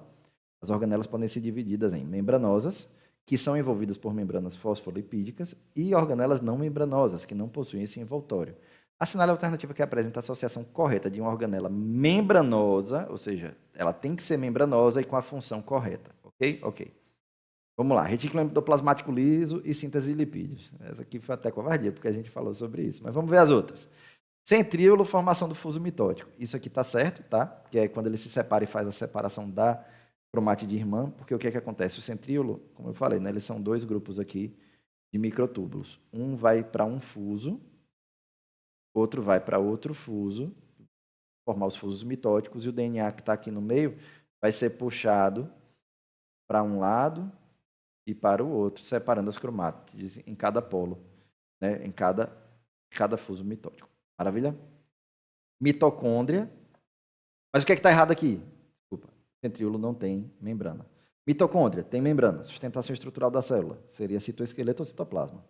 S1: As organelas podem ser divididas em membranosas, que são envolvidas por membranas fosfolipídicas, e organelas não membranosas, que não possuem esse envoltório. Assinale a alternativa que apresenta a associação correta de uma organela membranosa, ou seja, ela tem que ser membranosa e com a função correta. Ok? Ok. Vamos lá. Retículo endoplasmático liso e síntese de lipídios. Essa aqui foi até covardia, porque a gente falou sobre isso. Mas vamos ver as outras. Centríolo, formação do fuso mitótico. Isso aqui está certo, tá? Que é quando ele se separa e faz a separação da cromátide irmã, porque o que é que acontece? O centríolo, como eu falei, né, eles são dois grupos aqui de microtúbulos. Um vai para um fuso, outro vai para outro fuso, formar os fusos mitóticos, e o DNA que está aqui no meio vai ser puxado para um lado e para o outro, separando as cromátides em cada polo, né, em cada fuso mitótico. Maravilha? Mitocôndria. Mas o que é que está errado aqui? Desculpa. Centríolo não tem membrana. Mitocôndria tem membrana. Sustentação estrutural da célula. Seria citoesqueleto ou citoplasma.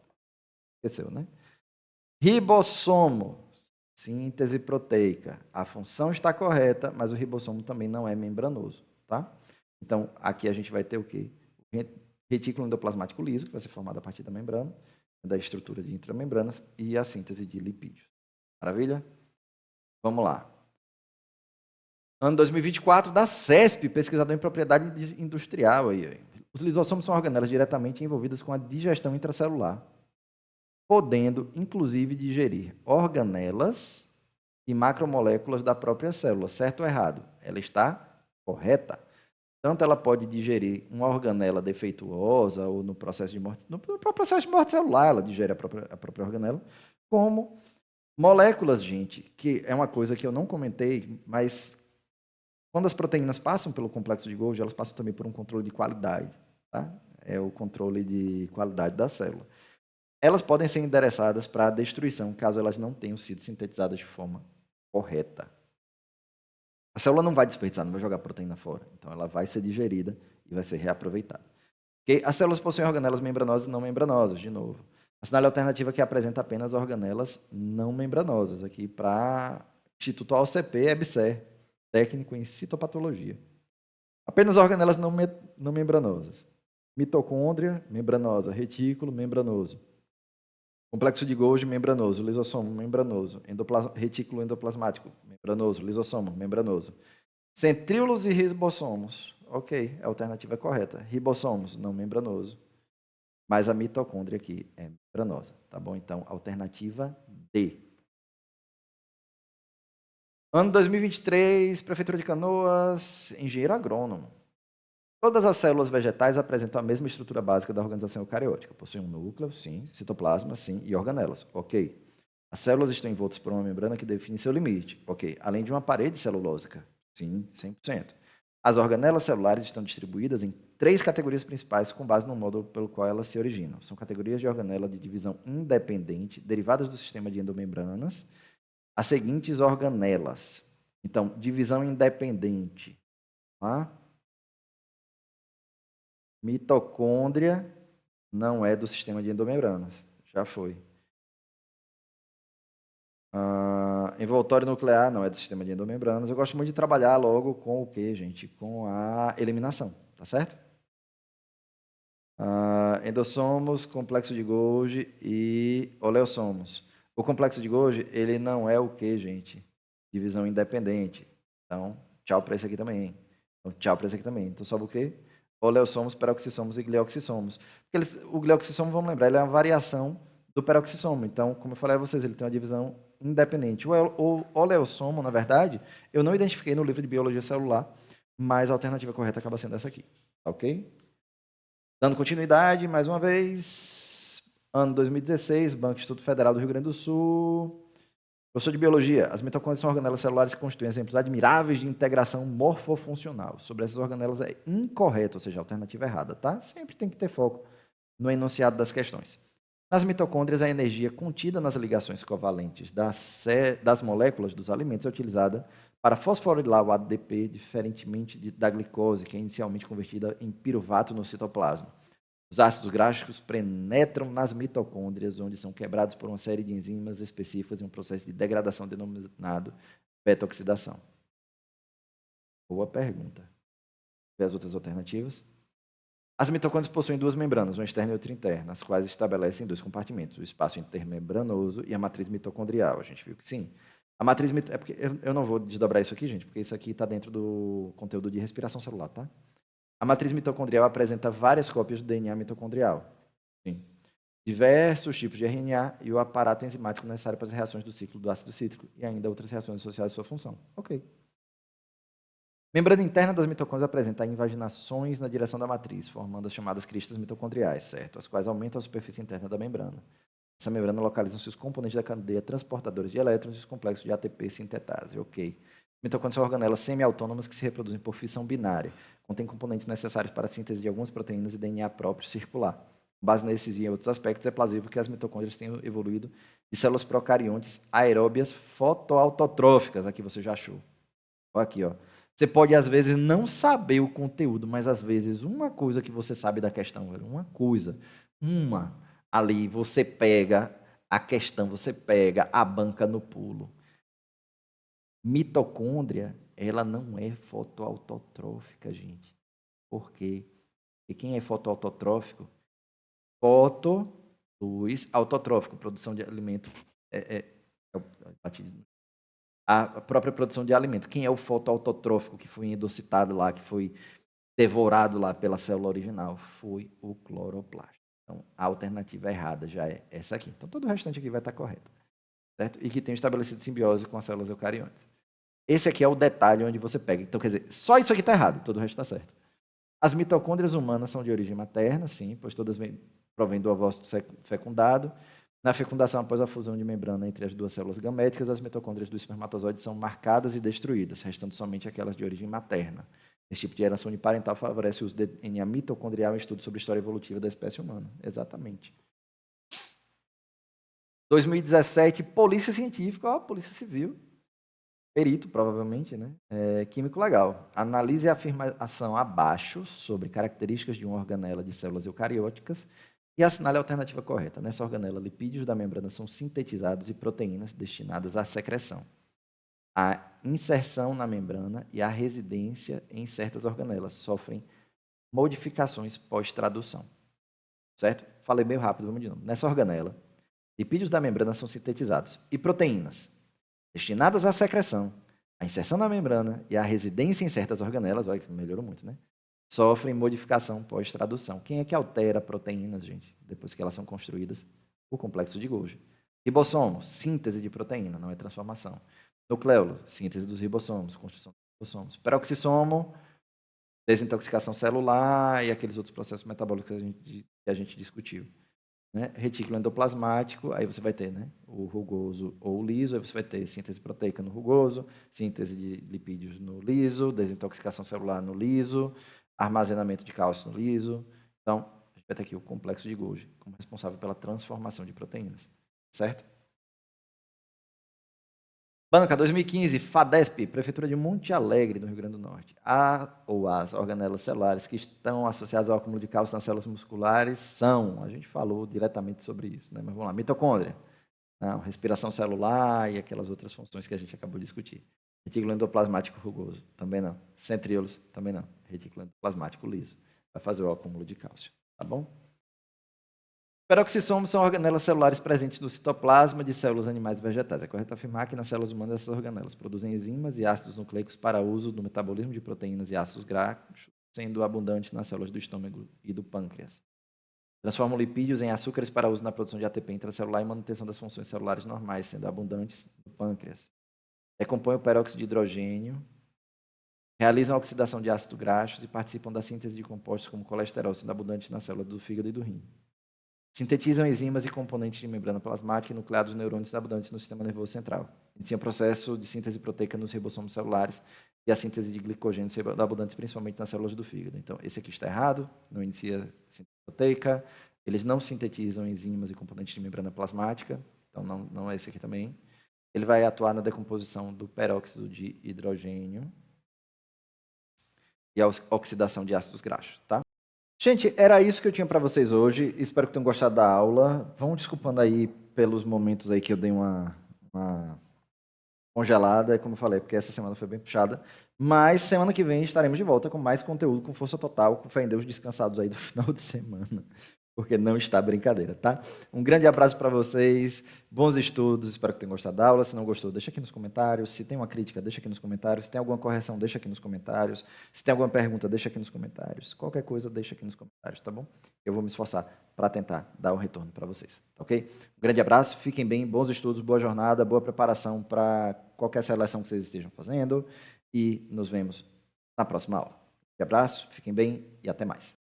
S1: Esqueceu, né? Ribossomo. Síntese proteica. A função está correta, mas o ribossomo também não é membranoso, tá? Então, aqui a gente vai ter o quê? Retículo endoplasmático liso, que vai ser formado a partir da membrana, da estrutura de intramembranas, e a síntese de lipídios. Maravilha? Vamos lá. Ano 2024, da CESP, pesquisador em propriedade industrial. Aí. Os lisossomos são organelas diretamente envolvidas com a digestão intracelular, podendo, inclusive, digerir organelas e macromoléculas da própria célula. Certo ou errado? Ela está correta. Tanto ela pode digerir uma organela defeituosa ou no processo de morte, no processo de morte celular, ela digere a própria organela, como moléculas, gente, que é uma coisa que eu não comentei, mas quando as proteínas passam pelo complexo de Golgi, elas passam também por um controle de qualidade, tá? É o controle de qualidade da célula. Elas podem ser endereçadas para a destruição, caso elas não tenham sido sintetizadas de forma correta. A célula não vai desperdiçar, não vai jogar proteína fora. Então, ela vai ser digerida e vai ser reaproveitada. Okay? As células possuem organelas membranosas e não membranosas, de novo. Assinale a alternativa que apresenta apenas organelas não membranosas, aqui para Instituto AOCP, EBSER, técnico em citopatologia. Apenas organelas não membranosas. Mitocôndria, membranosa. Retículo, membranoso. Complexo de Golgi, membranoso. Lisossomo, membranoso. Retículo endoplasmático, membranoso. Lisossomo, membranoso. Centríolos e ribossomos. Ok, a alternativa é correta. Ribossomos, não membranoso. Mas a mitocôndria aqui é membranosa, tá bom? Então, alternativa D. Ano 2023, Prefeitura de Canoas, engenheiro agrônomo. Todas as células vegetais apresentam a mesma estrutura básica da organização eucariótica. Possuem um núcleo, sim, citoplasma, sim, e organelas, ok. As células estão envoltas por uma membrana que define seu limite, ok. Além de uma parede celulósica, sim, 100%. As organelas celulares estão distribuídas em três categorias principais com base no módulo pelo qual elas se originam. São categorias de organela de divisão independente, derivadas do sistema de endomembranas, as seguintes organelas. Então, divisão independente. Tá? Mitocôndria não é do sistema de endomembranas. Já foi. Envoltório nuclear não é do sistema de endomembranas. Eu gosto muito de trabalhar logo com o quê, gente? Com a eliminação, tá certo? Endossomos, complexo de Golgi e oleossomos. O complexo de Golgi, ele não é o quê, gente? Divisão independente. Então, tchau para esse aqui também. Então, tchau para esse aqui também. Então, sobe o quê? Oleossomos, peroxissomos e glioxissomos. O glioxissomo, vamos lembrar, ele é uma variação do peroxissomo. Então, como eu falei a vocês, ele tem uma divisão independente. O oleossomo, na verdade, eu não identifiquei no livro de biologia celular, mas a alternativa correta acaba sendo essa aqui. Ok? Dando continuidade, mais uma vez, ano 2016, Banco Instituto Federal do Rio Grande do Sul. Professor de Biologia, as mitocôndrias são organelas celulares que constituem exemplos admiráveis de integração morfofuncional. Sobre essas organelas é incorreto, ou seja, a alternativa errada, tá? Sempre tem que ter foco no enunciado das questões. Nas mitocôndrias, a energia contida nas ligações covalentes das moléculas dos alimentos é utilizada para fosforilar o ADP, diferentemente da glicose, que é inicialmente convertida em piruvato no citoplasma. Os ácidos graxos penetram nas mitocôndrias, onde são quebrados por uma série de enzimas específicas em um processo de degradação denominado beta-oxidação. Boa pergunta. Vê as outras alternativas. As mitocôndrias possuem duas membranas, uma externa e outra interna, as quais estabelecem dois compartimentos, o espaço intermembranoso e a matriz mitocondrial. A gente viu que sim. A matriz é porque eu não vou desdobrar isso aqui, gente, porque isso aqui está dentro do conteúdo de respiração celular, tá? A matriz mitocondrial apresenta várias cópias do DNA mitocondrial. Sim. Diversos tipos de RNA e o aparato enzimático necessário para as reações do ciclo do ácido cítrico e ainda outras reações associadas à sua função. Ok. Membrana interna das mitocôndrias apresenta invaginações na direção da matriz, formando as chamadas cristas mitocondriais, certo? As quais aumentam a superfície interna da membrana. Essa membrana localizam-se os componentes da cadeia transportadores de elétrons e os complexos de ATP sintetase. Ok. Mitocôndrias são organelas semi-autônomas que se reproduzem por fissão binária. Contêm componentes necessários para a síntese de algumas proteínas e DNA próprio circular. Com base nesses e em outros aspectos, é plausível que as mitocôndrias tenham evoluído de células procariontes aeróbias fotoautotróficas. Aqui você já achou. Olha aqui, ó. Você pode, às vezes, não saber o conteúdo, mas, às vezes, uma coisa que você sabe da questão, uma coisa, ali, você pega a questão, você pega a banca no pulo. Mitocôndria, ela não é fotoautotrófica, gente. Por quê? E quem é fotoautotrófico? Foto, luz, autotrófico, produção de alimento. A própria produção de alimento. Quem é o fotoautotrófico que foi endocitado lá, que foi devorado lá pela célula original? Foi o cloroplasto. Então, a alternativa errada já é essa aqui. Então, todo o restante aqui vai estar correto. Certo? E que tem estabelecido simbiose com as células eucariontes. Esse aqui é o detalhe onde você pega. Então, quer dizer, só isso aqui está errado, todo o resto está certo. As mitocôndrias humanas são de origem materna, sim, pois todas provêm do ovócito fecundado. Na fecundação, após a fusão de membrana entre as duas células gaméticas, as mitocôndrias do espermatozoide são marcadas e destruídas, restando somente aquelas de origem materna. Esse tipo de geração uniparental favorece o uso de DNA mitocondrial em estudos sobre a história evolutiva da espécie humana. Exatamente. 2017, Polícia Científica, Polícia Civil, perito, provavelmente, né? Químico legal. Analise a afirmação abaixo sobre características de uma organela de células eucarióticas e assinale a alternativa correta. Nessa organela, lipídios da membrana são sintetizados e proteínas destinadas à secreção, à inserção na membrana e à residência em certas organelas sofrem modificações pós-tradução. Certo? Falei meio rápido, vamos de novo. Nessa organela, lipídios da membrana são sintetizados e proteínas destinadas à secreção, à inserção na membrana e à residência em certas organelas, olha que melhorou muito, né? Sofrem modificação pós-tradução. Quem é que altera proteínas, gente, depois que elas são construídas? O complexo de Golgi. Ribossomo, síntese de proteína, não é transformação. Nucleolo, síntese dos ribossomos, construção dos ribossomos. Peroxissomo, desintoxicação celular e aqueles outros processos metabólicos que a gente discutiu. Né? Retículo endoplasmático, aí você vai ter, né, o rugoso ou o liso, aí você vai ter síntese proteica no rugoso, síntese de lipídios no liso, desintoxicação celular no liso, armazenamento de cálcio no liso. Então, a gente vai ter aqui o complexo de Golgi como responsável pela transformação de proteínas, certo? Banca 2015, FADESP, Prefeitura de Monte Alegre, no Rio Grande do Norte. As organelas celulares que estão associadas ao acúmulo de cálcio nas células musculares são, a gente falou diretamente sobre isso, né? Mas vamos lá, mitocôndria, não, respiração celular e aquelas outras funções que a gente acabou de discutir. Retículo endoplasmático rugoso, também não. Centríolos, também não. Retículo endoplasmático liso, vai fazer o acúmulo de cálcio, tá bom? Peroxissomos são organelas celulares presentes no citoplasma de células animais e vegetais. É correto afirmar que nas células humanas essas organelas produzem enzimas e ácidos nucleicos para uso no metabolismo de proteínas e ácidos graxos, sendo abundantes nas células do estômago e do pâncreas. Transformam lipídios em açúcares para uso na produção de ATP intracelular e manutenção das funções celulares normais, sendo abundantes no pâncreas. Decompõem o peróxido de hidrogênio, realizam a oxidação de ácidos graxos e participam da síntese de compostos como colesterol, sendo abundantes nas células do fígado e do rim. Sintetizam enzimas e componentes de membrana plasmática e nucleados neurônios abundantes no sistema nervoso central. Iniciam o processo de síntese proteica nos ribossomos celulares e a síntese de glicogênios abundantes principalmente nas células do fígado. Então, esse aqui está errado, não inicia síntese proteica, eles não sintetizam enzimas e componentes de membrana plasmática, então não é esse aqui também. Ele vai atuar na decomposição do peróxido de hidrogênio e a oxidação de ácidos graxos, tá? Gente, era isso que eu tinha para vocês hoje. Espero que tenham gostado da aula. Vão desculpando aí pelos momentos aí que eu dei uma congelada, como eu falei, porque essa semana foi bem puxada. Mas semana que vem estaremos de volta com mais conteúdo, com força total, com fé em Deus, descansados aí do final de semana. Porque não está brincadeira, tá? Um grande abraço para vocês, bons estudos, espero que tenham gostado da aula. Se não gostou, deixa aqui nos comentários. Se tem uma crítica, deixa aqui nos comentários. Se tem alguma correção, deixa aqui nos comentários. Se tem alguma pergunta, deixa aqui nos comentários. Qualquer coisa, deixa aqui nos comentários, tá bom? Eu vou me esforçar para tentar dar o retorno para vocês, tá ok? Um grande abraço, fiquem bem, bons estudos, boa jornada, boa preparação para qualquer seleção que vocês estejam fazendo e nos vemos na próxima aula. Um abraço, fiquem bem e até mais.